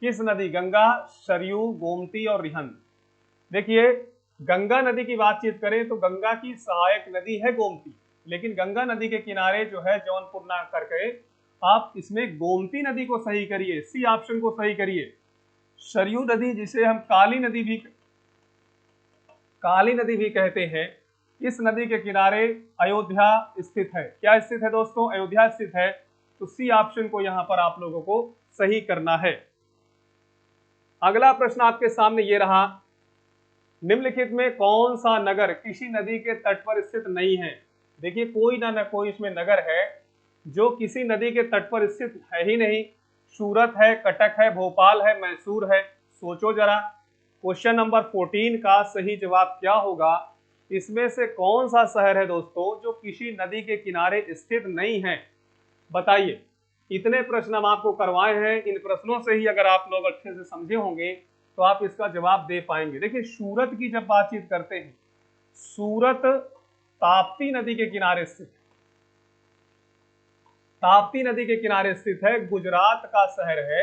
किस नदी? गंगा, सरयू, गोमती और रिहंद। देखिए गंगा नदी की बातचीत करें तो गंगा की सहायक नदी है गोमती, लेकिन गंगा नदी के किनारे जो है जौनपुर ना करके आप इसमें गोमती नदी को सही करिए, सी ऑप्शन को सही करिए। सरयू नदी, जिसे हम काली नदी भी कहते हैं, इस नदी के किनारे अयोध्या स्थित है। क्या स्थित है दोस्तों? अयोध्या स्थित है। तो सी ऑप्शन को यहां पर आप लोगों को सही करना है। अगला प्रश्न आपके सामने ये रहा, निम्नलिखित में कौन सा नगर किसी नदी के तट पर स्थित नहीं है? देखिए कोई ना कोई इसमें नगर है जो किसी नदी के तट पर स्थित है ही नहीं। सूरत है, कटक है, भोपाल है, मैसूर है। सोचो जरा, क्वेश्चन नंबर 14 का सही जवाब क्या होगा? इसमें से कौन सा शहर है दोस्तों जो किसी नदी के किनारे स्थित नहीं है? बताइए। इतने प्रश्न हम आपको करवाए हैं, इन प्रश्नों से ही अगर आप लोग अच्छे से समझे होंगे तो आप इसका जवाब दे पाएंगे। देखिए सूरत की जब बातचीत करते हैं, सूरत ताप्ती नदी के किनारे स्थित, ताप्ती नदी के किनारे स्थित है, गुजरात का शहर है।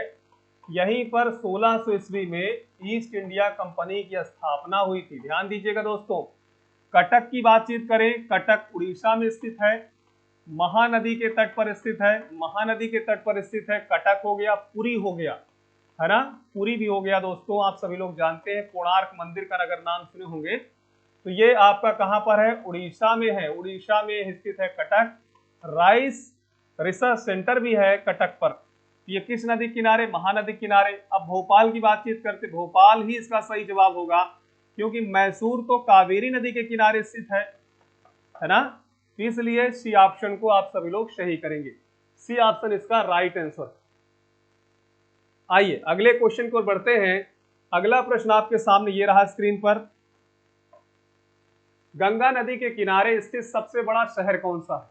यहीं पर 1600 ईस्वी में ईस्ट इंडिया कंपनी की स्थापना हुई थी। ध्यान दीजिएगा दोस्तों। कटक की बातचीत करें, कटक उड़ीसा में स्थित है, महानदी के तट पर स्थित है, महानदी के तट पर स्थित है। कटक हो गया, पुरी हो गया, है ना, पुरी भी हो गया दोस्तों। आप सभी लोग जानते हैं, कोणार्क मंदिर का अगर नाम सुने होंगे तो ये आपका कहां पर है? उड़ीसा में है। उड़ीसा में स्थित है कटक। राइस रिसर्च सेंटर भी है कटक पर। ये किस नदी किनारे? महानदी किनारे। अब भोपाल की बातचीत करते, भोपाल ही इसका सही जवाब होगा, क्योंकि मैसूर तो कावेरी नदी के किनारे स्थित है ना। इसलिए सी ऑप्शन को आप सभी लोग सही करेंगे। सी ऑप्शन इसका राइट आंसर। आइए अगले क्वेश्चन को बढ़ते हैं। अगला प्रश्न आपके सामने ये रहा स्क्रीन पर, गंगा नदी के किनारे स्थित सबसे बड़ा शहर कौन सा है?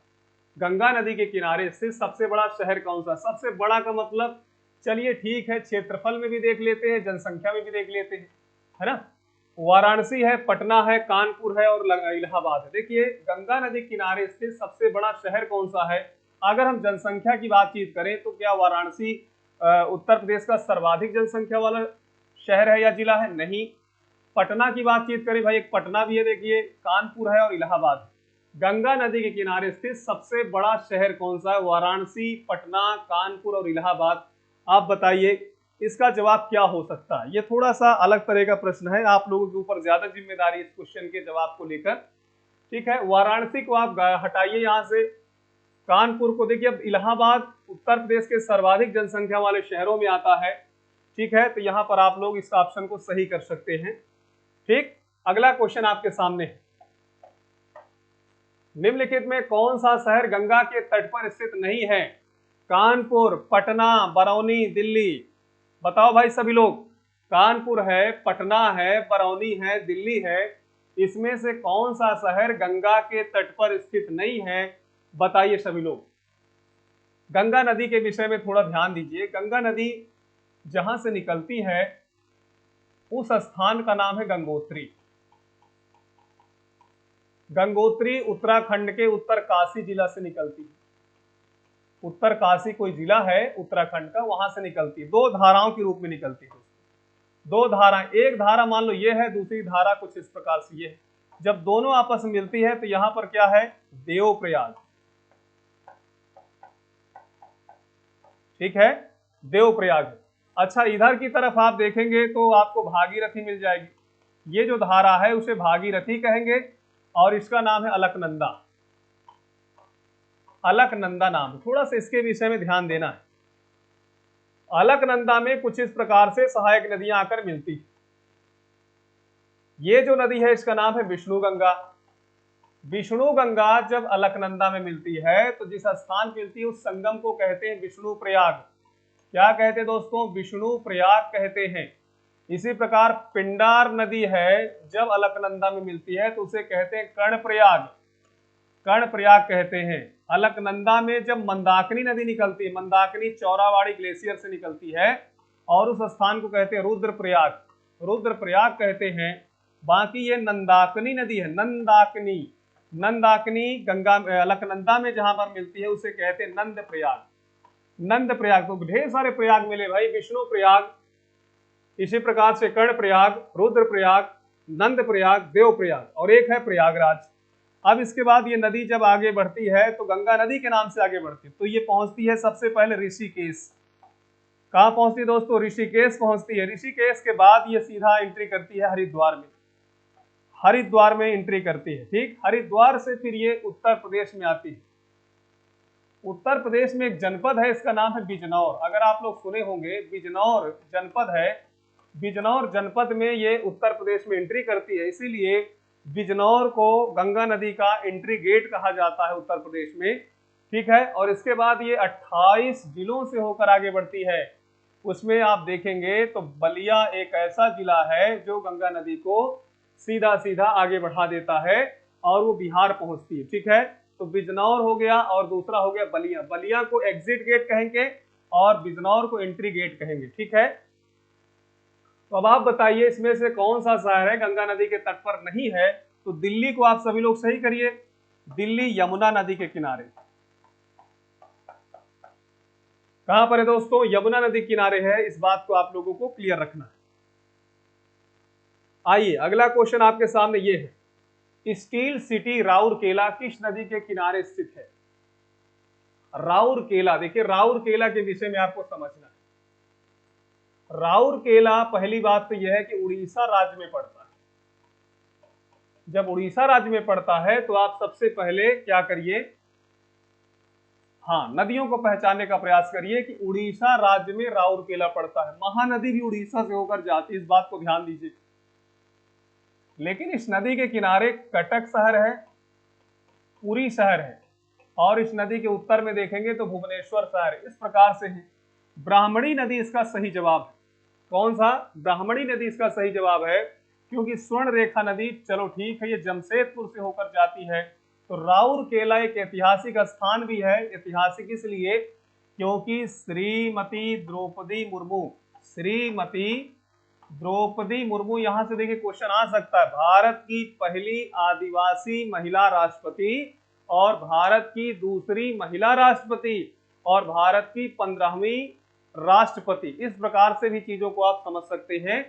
गंगा नदी के किनारे स्थित सबसे बड़ा शहर कौन सा? सबसे बड़ा का मतलब, चलिए ठीक है, क्षेत्रफल में भी देख लेते हैं, जनसंख्या में भी देख लेते हैं, है ना। वाराणसी है, पटना है, कानपुर है और इलाहाबाद है। देखिए गंगा नदी किनारे स्थित सबसे बड़ा शहर कौन सा है? अगर हम जनसंख्या की बातचीत करें तो क्या वाराणसी उत्तर प्रदेश का सर्वाधिक जनसंख्या वाला शहर है या जिला है? नहीं। पटना की बातचीत करें, भाई एक पटना भी है, देखिए कानपुर है और इलाहाबाद है। गंगा नदी के किनारे स्थित सबसे बड़ा शहर कौन सा है? वाराणसी, पटना, कानपुर और इलाहाबाद। आप बताइए इसका जवाब क्या हो सकता है? ये थोड़ा सा अलग तरह का प्रश्न है, आप लोगों के ऊपर ज्यादा जिम्मेदारी इस क्वेश्चन के जवाब को लेकर। ठीक है, वाराणसी को आप हटाइए यहाँ से, कानपुर को देखिए। अब इलाहाबाद उत्तर प्रदेश के सर्वाधिक जनसंख्या वाले शहरों में आता है। ठीक है, तो यहाँ पर आप लोग इस ऑप्शन को सही कर सकते हैं। ठीक, अगला क्वेश्चन आपके सामने है, निम्नलिखित में कौन सा शहर गंगा के तट पर स्थित नहीं है? कानपुर, पटना, बरौनी, दिल्ली। बताओ भाई सभी लोग, कानपुर है, पटना है, बरौनी है, दिल्ली है, इसमें से कौन सा शहर गंगा के तट पर स्थित नहीं है? बताइए सभी लोग। गंगा नदी के विषय में थोड़ा ध्यान दीजिए। गंगा नदी जहां से निकलती है उस स्थान का नाम है गंगोत्री। गंगोत्री उत्तराखंड के उत्तरकाशी जिला से निकलती है। उत्तरकाशी कोई जिला है उत्तराखंड का, वहां से निकलती है। दो धाराओं के रूप में निकलती है। दो धारा, एक धारा मान लो ये है, दूसरी धारा कुछ इस प्रकार से ये है। जब दोनों आपस में मिलती है तो यहां पर क्या है, देवप्रयाग। ठीक है, देवप्रयाग। अच्छा, इधर की तरफ आप देखेंगे तो आपको भागीरथी मिल जाएगी। ये जो धारा है उसे भागीरथी कहेंगे और इसका नाम है अलकनंदा। अलकनंदा नाम, थोड़ा सा इसके विषय में ध्यान देना है। अलकनंदा में कुछ इस प्रकार से सहायक नदियां आकर मिलती है। ये जो नदी है इसका नाम है विष्णु गंगा। विष्णु गंगा जब अलकनंदा में मिलती है तो जिस स्थान पे मिलती है उस संगम को कहते हैं विष्णु प्रयाग। क्या कहते हैं दोस्तों, विष्णु प्रयाग कहते हैं। इसी प्रकार पिंडार नदी है, जब अलकनंदा में मिलती है तो उसे कहते हैं कर्णप्रयाग। कर्णप्रयाग कहते हैं। अलकनंदा में जब मंदाकिनी नदी निकलती है, मंदाकिनी चौरावाड़ी ग्लेशियर से निकलती है और उस स्थान को कहते हैं रुद्रप्रयाग। रुद्रप्रयाग कहते हैं। बाकी ये नंदाकिनी नदी है, नंदाकिनी। नंदाकिनी गंगा अलकनंदा में जहां पर मिलती है उसे कहते हैं नंद प्रयाग। नंद प्रयाग, तो ढेर सारे प्रयाग मिले भाई, विष्णु प्रयाग, इसी प्रकार से कर्ण प्रयाग, रुद्र प्रयाग, नंद प्रयाग, देव प्रयाग, और एक है प्रयागराज। अब इसके बाद ये नदी जब आगे बढ़ती है तो गंगा नदी के नाम से आगे बढ़ती है, तो ये पहुंचती है सबसे पहले ऋषिकेश। कहाँ पहुंचती है दोस्तों, ऋषिकेश पहुंचती है। ऋषिकेश के बाद ये सीधा एंट्री करती है हरिद्वार में। हरिद्वार में एंट्री करती है। ठीक, हरिद्वार से फिर ये उत्तर प्रदेश में आती है। उत्तर प्रदेश में एक जनपद है, इसका नाम है बिजनौर। अगर आप लोग सुने होंगे, बिजनौर जनपद है। बिजनौर जनपद में ये उत्तर प्रदेश में एंट्री करती है, इसीलिए बिजनौर को गंगा नदी का एंट्री गेट कहा जाता है उत्तर प्रदेश में। ठीक है, और इसके बाद ये 28 जिलों से होकर आगे बढ़ती है। उसमें आप देखेंगे तो बलिया एक ऐसा जिला है जो गंगा नदी को सीधा सीधा आगे बढ़ा देता है और वो बिहार पहुंचती है। ठीक है, तो बिजनौर हो गया और दूसरा हो गया बलिया। बलिया को एग्जिट गेट कहेंगे और बिजनौर को एंट्री गेट कहेंगे। ठीक है, तो अब आप बताइए इसमें से कौन सा शहर है गंगा नदी के तट पर नहीं है। तो दिल्ली को आप सभी लोग सही करिए। दिल्ली यमुना नदी के किनारे। कहां पर है दोस्तों, यमुना नदी किनारे है। इस बात को आप लोगों को क्लियर रखना है। आइए अगला क्वेश्चन आपके सामने ये है, स्टील सिटी राउरकेला किस नदी के किनारे स्थित है। राउरकेला, देखिए राउरकेला के विषय में आपको समझना है। राउरकेला पहली बात तो यह है कि उड़ीसा राज्य में पड़ता है। जब उड़ीसा राज्य में पड़ता है तो आप सबसे पहले क्या करिए, हाँ, नदियों को पहचानने का प्रयास करिए कि उड़ीसा राज्य में राउरकेला पड़ता है। महानदी भी उड़ीसा से होकर जाती है, इस बात को ध्यान दीजिए। लेकिन इस नदी के किनारे कटक शहर है, पुरी शहर है, और इस नदी के उत्तर में देखेंगे तो भुवनेश्वर शहर है। इस प्रकार से है। ब्राह्मणी नदी इसका सही जवाब है। कौन सा, ब्राह्मणी नदी इसका सही जवाब है, क्योंकि स्वर्ण रेखा नदी, चलो ठीक है, ये जमशेदपुर से होकर जाती है। तो राउरकेला एक ऐतिहासिक स्थान भी है। ऐतिहासिक इसलिए क्योंकि श्रीमती द्रौपदी मुर्मू, श्रीमती द्रौपदी मुर्मू, यहां से देखिए क्वेश्चन आ सकता है, भारत की पहली आदिवासी महिला राष्ट्रपति और भारत की दूसरी महिला राष्ट्रपति और भारत की 15वीं राष्ट्रपति। इस प्रकार से भी चीजों को आप समझ सकते हैं।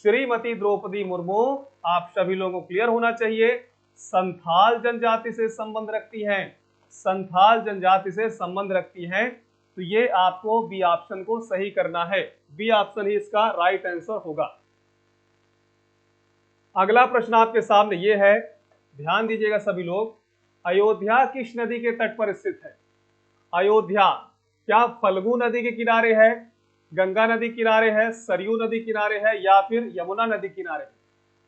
श्रीमती द्रौपदी मुर्मू, आप सभी लोगों को क्लियर होना चाहिए, संथाल जनजाति से संबंध रखती हैं। संथाल जनजाति से संबंध रखती हैं। तो ये आपको बी ऑप्शन को सही करना है। बी ऑप्शन ही इसका राइट आंसर होगा। अगला प्रश्न आपके सामने ये है, ध्यान दीजिएगा सभी लोग। अयोध्या किस नदी के तट पर स्थित है। अयोध्या क्या फल्गु नदी के किनारे है, गंगा नदी किनारे है, सरयू नदी किनारे है, या फिर यमुना नदी किनारे है।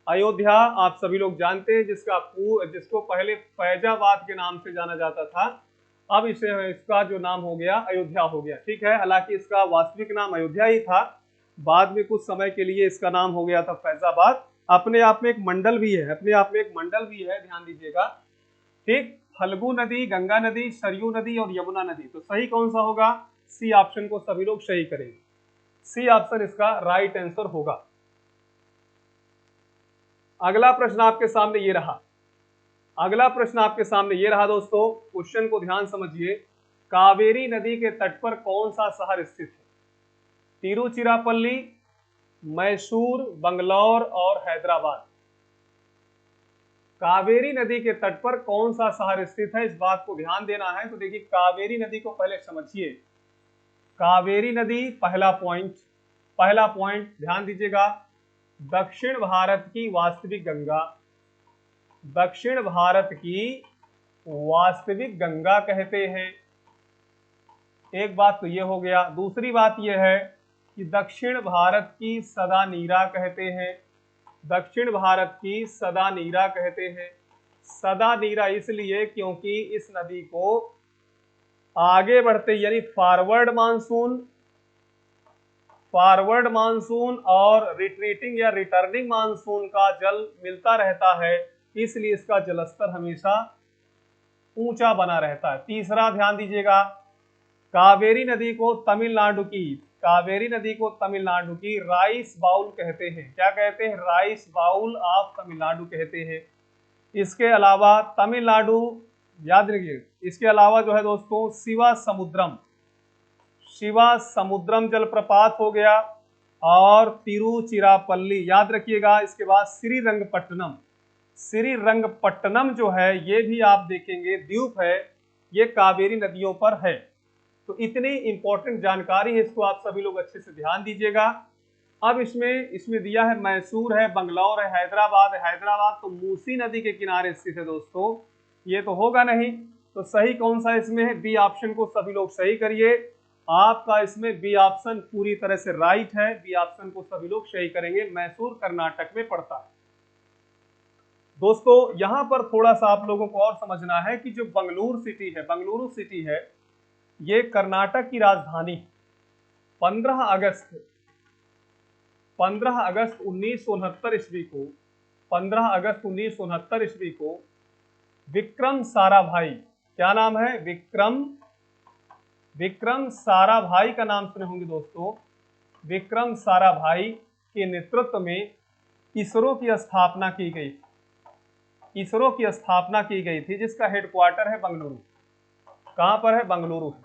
अयोध्या आप सभी लोग जानते हैं, जिसको पहले फैजाबाद के नाम से जाना जाता था, अब इसका जो नाम हो गया अयोध्या हो गया। ठीक है, हालांकि इसका वास्तविक नाम अयोध्या ही था, बाद में कुछ समय के लिए इसका नाम हो गया था फैजाबाद। अपने आप में एक मंडल भी है, अपने आप में एक मंडल भी है, ध्यान दीजिएगा। ठीक, फल्गु नदी, गंगा नदी, सरयू नदी और यमुना नदी। तो सही कौन सा होगा, सी ऑप्शन को सभी लोग सही करेंगे। सी ऑप्शन इसका राइट आंसर होगा। अगला प्रश्न आपके सामने ये रहा। अगला प्रश्न आपके सामने ये रहा दोस्तों, क्वेश्चन को ध्यान समझिए। कावेरी नदी के तट पर कौन सा शहर स्थित है। तिरुचिरापल्ली, मैसूर, बंगलौर और हैदराबाद। कावेरी नदी के तट पर कौन सा शहर स्थित है, इस बात को ध्यान देना है। तो देखिए कावेरी नदी को पहले समझिए। कावेरी नदी, पहला पॉइंट ध्यान दीजिएगा, दक्षिण भारत की वास्तविक गंगा, दक्षिण भारत की वास्तविक गंगा कहते हैं। एक बात तो ये हो गया। दूसरी बात ये है कि दक्षिण भारत की सदा नीरा कहते हैं, दक्षिण भारत की सदा नीरा कहते हैं। सदा नीरा इसलिए क्योंकि इस नदी को आगे बढ़ते यानी फॉरवर्ड मानसून और रिट्रीटिंग या रिटर्निंग मानसून का जल मिलता रहता है, इसलिए इसका जलस्तर हमेशा ऊंचा बना रहता है। तीसरा ध्यान दीजिएगा, कावेरी नदी को तमिलनाडु की राइस बाउल कहते हैं। क्या कहते हैं? राइस बाउल ऑफ तमिलनाडु कहते हैं। इसके अलावा तमिलनाडु, याद रखिए, इसके अलावा जो है दोस्तों शिवा समुद्रम जलप्रपात हो गया और तिरुचिरापल्ली, याद रखिएगा। इसके बाद श्रीरंगपट्टनम जो है ये भी आप देखेंगे द्वीप है, ये कावेरी नदियों पर है। तो इतनी इंपॉर्टेंट जानकारी है, इसको आप सभी लोग अच्छे से ध्यान दीजिएगा। अब इसमें दिया है मैसूर है, बंगलौर है, हैदराबाद तो मूसी नदी के किनारे स्थित है दोस्तों। ये तो होगा नहीं, तो सही कौन सा इसमें है? बी ऑप्शन को सभी लोग सही करिए। आपका इसमें बी ऑप्शन पूरी तरह से राइट है, बी ऑप्शन को सभी लोग सही करेंगे। मैसूर कर्नाटक में पड़ता है। दोस्तों यहां पर थोड़ा सा आप लोगों को और समझना है कि जो बंगलुरु सिटी है ये कर्नाटक की राजधानी। 15 अगस्त 1969 ईस्वी को 15 अगस्त 1969 ईस्वी को विक्रम साराभाई, क्या नाम है? विक्रम साराभाई का नाम सुने होंगे दोस्तों। विक्रम साराभाई के नेतृत्व में इसरो की स्थापना की गई थी, जिसका हेडक्वार्टर है बंगलुरु। कहां पर है? बंगलुरु है,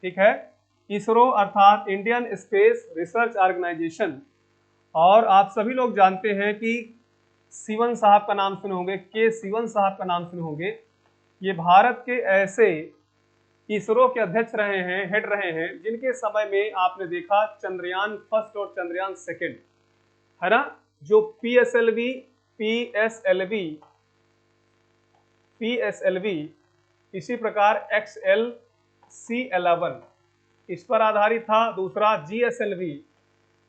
ठीक है। इसरो अर्थात इंडियन स्पेस रिसर्च ऑर्गेनाइजेशन। और आप सभी लोग जानते हैं कि सिवन साहब का नाम सुने होंगे, के सिवन साहब का नाम सुने होंगे। ये भारत के ऐसे इसरो के अध्यक्ष हेड रहे हैं जिनके समय में आपने देखा चंद्रयान फर्स्ट और चंद्रयान सेकंड, है ना, जो PSLV, इसी प्रकार XLC11 इस पर आधारित था। दूसरा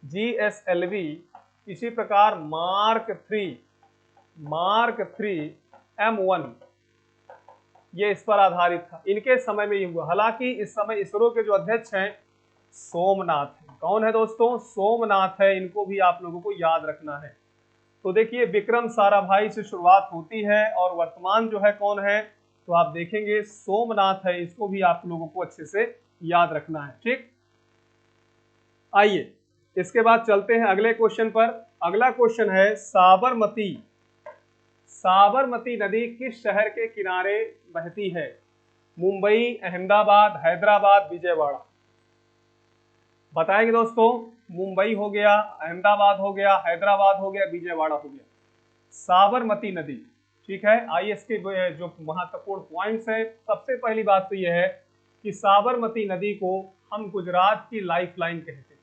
GSLV, इसी प्रकार मार्क 3 M1 ये इस पर आधारित था। इनके समय में ये हुआ। हालांकि इस समय इसरो के जो अध्यक्ष हैं सोमनाथ है। कौन है दोस्तों? सोमनाथ है। इनको भी आप लोगों को याद रखना है। तो देखिए विक्रम साराभाई से शुरुआत होती है और वर्तमान जो है कौन है, तो आप देखेंगे सोमनाथ है। इसको भी आप लोगों को अच्छे से याद रखना है, ठीक। आइए इसके बाद चलते हैं अगले क्वेश्चन पर। अगला क्वेश्चन है साबरमती नदी किस शहर के किनारे बहती है? मुंबई, अहमदाबाद, हैदराबाद, विजयवाड़ा। बताएंगे दोस्तों। मुंबई हो गया, अहमदाबाद हो गया, हैदराबाद हो गया, विजयवाड़ा हो गया। साबरमती नदी, ठीक है। आइए इसके जो महत्वपूर्ण पॉइंट्स हैं, सबसे पहली बात तो यह है कि साबरमती नदी को हम गुजरात की लाइफ लाइन कहते हैं।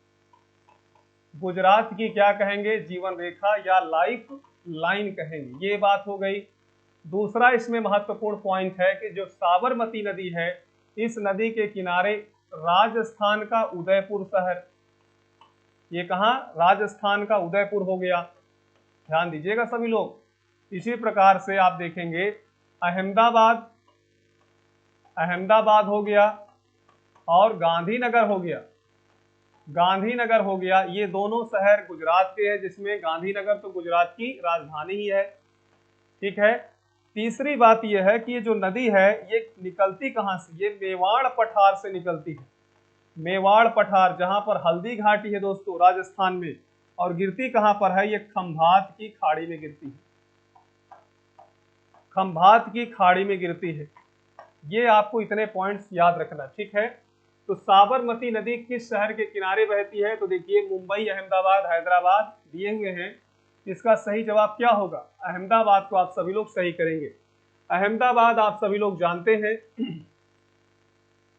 गुजरात की क्या कहेंगे? जीवन रेखा या लाइफ लाइन कहेंगे। ये बात हो गई। दूसरा इसमें महत्वपूर्ण पॉइंट है कि जो साबरमती नदी है, इस नदी के किनारे राजस्थान का उदयपुर शहर, ये कहां? राजस्थान का उदयपुर हो गया। ध्यान दीजिएगा सभी लोग। इसी प्रकार से आप देखेंगे अहमदाबाद हो गया और गांधीनगर हो गया। ये दोनों शहर गुजरात के हैं, जिसमें गांधीनगर तो गुजरात की राजधानी ही है, ठीक है। तीसरी बात यह है कि ये जो नदी है ये निकलती कहां से? ये मेवाड़ पठार से निकलती है। मेवाड़ पठार, जहां पर हल्दी घाटी है दोस्तों राजस्थान में, और गिरती कहां पर है? ये खंभात की खाड़ी में गिरती है। खंभात की खाड़ी में गिरती है। ये आपको इतने पॉइंट्स याद रखना, ठीक है। तो साबरमती नदी किस शहर के किनारे बहती है? तो देखिए मुंबई, अहमदाबाद, हैदराबाद दिए हुए हैं। इसका सही जवाब क्या होगा? अहमदाबाद को आप सभी लोग सही करेंगे। अहमदाबाद आप सभी लोग जानते हैं,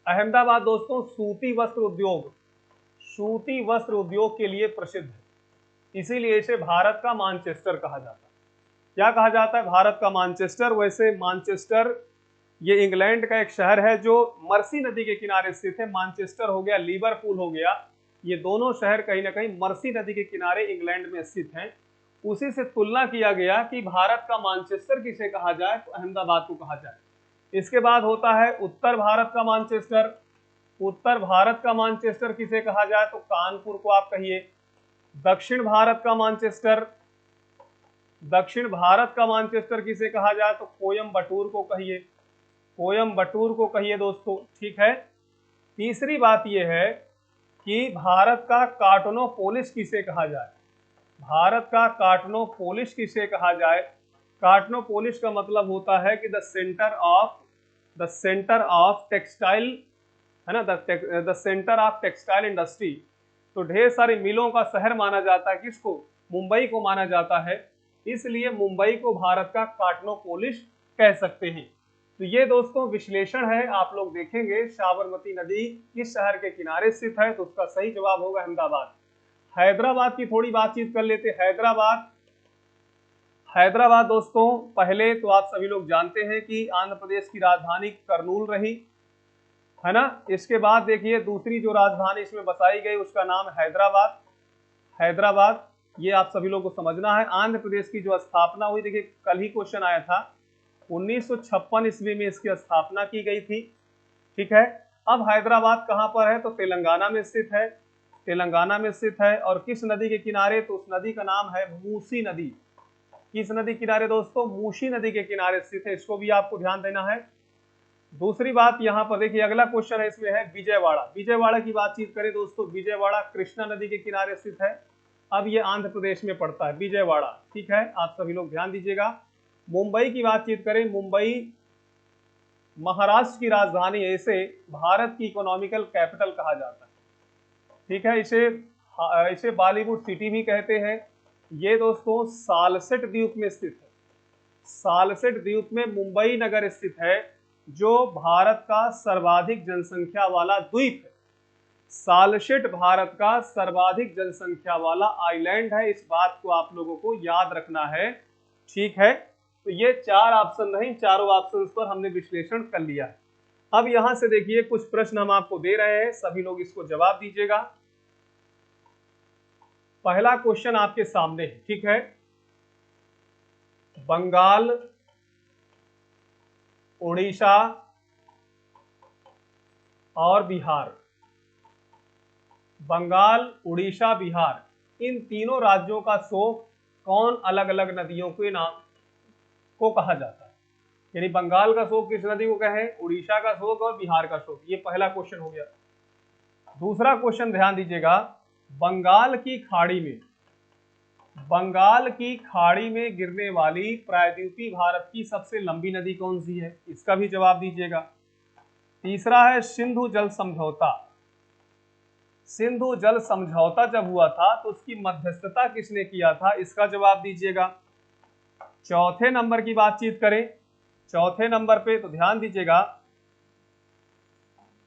अहमदाबाद दोस्तों सूती वस्त्र उद्योग के लिए प्रसिद्ध है, इसीलिए इसे भारत का मानचेस्टर कहा जाता है। क्या कहा जाता है? भारत का मानचेस्टर। वैसे मानचेस्टर ये इंग्लैंड का एक शहर है जो मर्सी नदी के किनारे स्थित है। मानचेस्टर हो गया, लिवरपूल हो गया, ये दोनों शहर कहीं ना कहीं मर्सी नदी के किनारे इंग्लैंड में स्थित हैं। उसी से तुलना किया गया कि भारत का मानचेस्टर किसे कहा जाए, तो अहमदाबाद को कहा जाए। इसके बाद होता है उत्तर भारत का मानचेस्टर। उत्तर भारत का मानचेस्टर किसे कहा जाए, तो कानपुर को आप कहिए। दक्षिण भारत का मानचेस्टर किसे कहा जाए, तो कोयम्बटूर को कहिए। कोयम्बटूर को कहिए दोस्तों, ठीक है। तीसरी बात यह है कि भारत का कार्टोनोपोलिस किसे कहा जाए। भारत का कार्टोनोपोलिस किसे कहा जाए? कार्टोनोपोलिस का मतलब होता है कि द सेंटर ऑफ टेक्सटाइल, है ना, the centre of textile industry. तो ढेर सारी मिलों का शहर माना जाता है किसको? मुंबई को माना जाता है, इसलिए मुंबई को भारत का कार्टोनोपोलिस कह सकते हैं। तो ये दोस्तों विश्लेषण है, आप लोग देखेंगे साबरमती नदी किस शहर के किनारे स्थित है, तो उसका सही जवाब होगा अहमदाबाद। हैदराबाद की थोड़ी बातचीत कर लेते। हैदराबाद दोस्तों पहले तो आप सभी लोग जानते हैं कि आंध्र प्रदेश की राजधानी करनूल रही, है ना। इसके बाद देखिए दूसरी जो राजधानी इसमें बसाई गई उसका नाम हैदराबाद। ये आप सभी लोग को समझना है। आंध्र प्रदेश की जो स्थापना हुई, देखिए कल ही क्वेश्चन आया था, 1956 ईस्वी में इसकी स्थापना की गई थी, ठीक है। अब हैदराबाद कहाँ पर है, तो तेलंगाना में स्थित है। और किस नदी के किनारे, तो उस नदी का नाम है मूसी नदी। किस नदी किनारे दोस्तों? मूसी नदी के किनारे स्थित है, इसको भी आपको ध्यान देना है। दूसरी बात यहाँ पर देखिए अगला क्वेश्चन है, इसमें है विजयवाड़ा की बातचीत करें दोस्तों। विजयवाड़ा कृष्णा नदी के किनारे स्थित है। अब ये आंध्र प्रदेश में पड़ता है विजयवाड़ा, ठीक है, आप सभी लोग ध्यान दीजिएगा। मुंबई की बातचीत करें, मुंबई महाराष्ट्र की राजधानी है, इसे भारत की इकोनॉमिकल कैपिटल कहा जाता है, ठीक है। इसे बॉलीवुड सिटी भी कहते हैं। ये दोस्तों सालसेट द्वीप में स्थित है। सालसेट द्वीप में मुंबई नगर स्थित है, जो भारत का सर्वाधिक जनसंख्या वाला द्वीप है। सालसेट भारत का सर्वाधिक जनसंख्या वाला आइलैंड है, इस बात को आप लोगों को याद रखना है, ठीक है। तो ये 4 ऑप्शन नहीं, चारों ऑप्शन पर हमने विश्लेषण कर लिया है। अब यहां से देखिए कुछ प्रश्न हम आपको दे रहे हैं, सभी लोग इसको जवाब दीजिएगा। पहला क्वेश्चन आपके सामने है, ठीक है। बंगाल, उड़ीसा और बिहार, बंगाल, उड़ीसा, बिहार, इन तीनों राज्यों का शोक कौन अलग अलग नदियों के नाम को कहा जाता है? यानी बंगाल का शोक किस नदी को कहें, उड़ीसा का शोक और बिहार का शोक। ये पहला क्वेश्चन हो गया। दूसरा क्वेश्चन ध्यान दीजिएगा, बंगाल की खाड़ी में गिरने वाली प्रायद्वीपीय भारत की सबसे लंबी नदी कौन सी है? इसका भी जवाब दीजिएगा। तीसरा है सिंधु जल समझौता। सिंधु जल समझौता जब हुआ था तो उसकी मध्यस्थता किसने किया था? इसका जवाब दीजिएगा। चौथे नंबर की बातचीत करें, चौथे नंबर पे तो ध्यान दीजिएगा,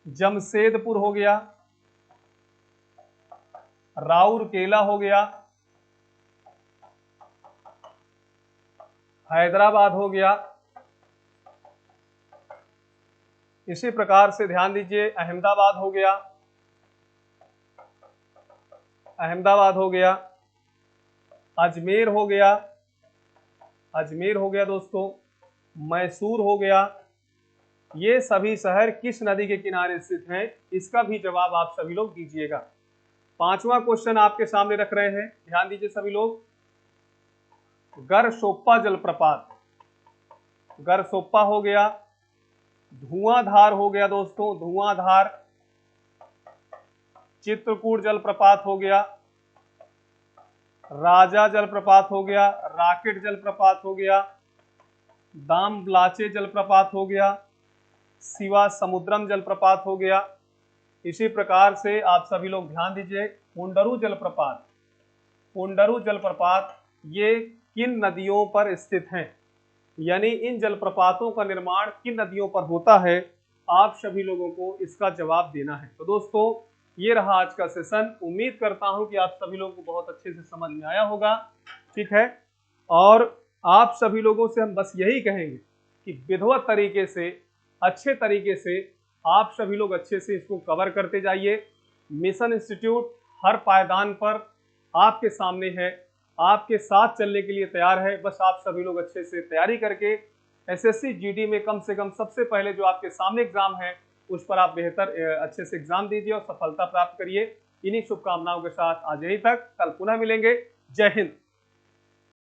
जमशेदपुर हो गया, राउरकेला हो गया, हैदराबाद हो गया। इसी प्रकार से ध्यान दीजिए अहमदाबाद हो गया, अजमेर हो गया दोस्तों, मैसूर हो गया। ये सभी शहर किस नदी के किनारे स्थित हैं? इसका भी जवाब आप सभी लोग दीजिएगा। पांचवा क्वेश्चन आपके सामने रख रहे हैं, ध्यान दीजिए सभी लोग। गरसोप्पा जलप्रपात, गरसोप्पा हो गया, धुआंधार हो गया दोस्तों, धुआंधार, चित्रकूट जलप्रपात हो गया, राजा जलप्रपात हो गया, राकेट जलप्रपात हो गया, दामब्लाचे जलप्रपात हो गया, शिवा समुद्रम जलप्रपात हो गया। इसी प्रकार से आप सभी लोग ध्यान दीजिए, पुंडरू जलप्रपात ये किन नदियों पर स्थित हैं, यानी इन जलप्रपातों का निर्माण किन नदियों पर होता है, आप सभी लोगों को इसका जवाब देना है। तो दोस्तों, ये रहा आज का सेशन। उम्मीद करता हूं कि आप सभी लोगों को बहुत अच्छे से समझ में आया होगा। ठीक है, और आप सभी लोगों से हम बस यही कहेंगे कि विधिवत तरीके से, अच्छे तरीके से आप सभी लोग अच्छे से इसको कवर करते जाइए। मिशन इंस्टीट्यूट हर पायदान पर आपके सामने है, आपके साथ चलने के लिए तैयार है। बस आप सभी लोग अच्छे से तैयारी करके एसएससी जीडी में कम से कम सबसे पहले जो आपके सामने एग्जाम है उस पर आप बेहतर अच्छे से एग्जाम दीजिए और सफलता प्राप्त करिए। इन्हीं शुभकामनाओं के साथ आज यहीं तक, कल पुनः मिलेंगे। जय हिंद।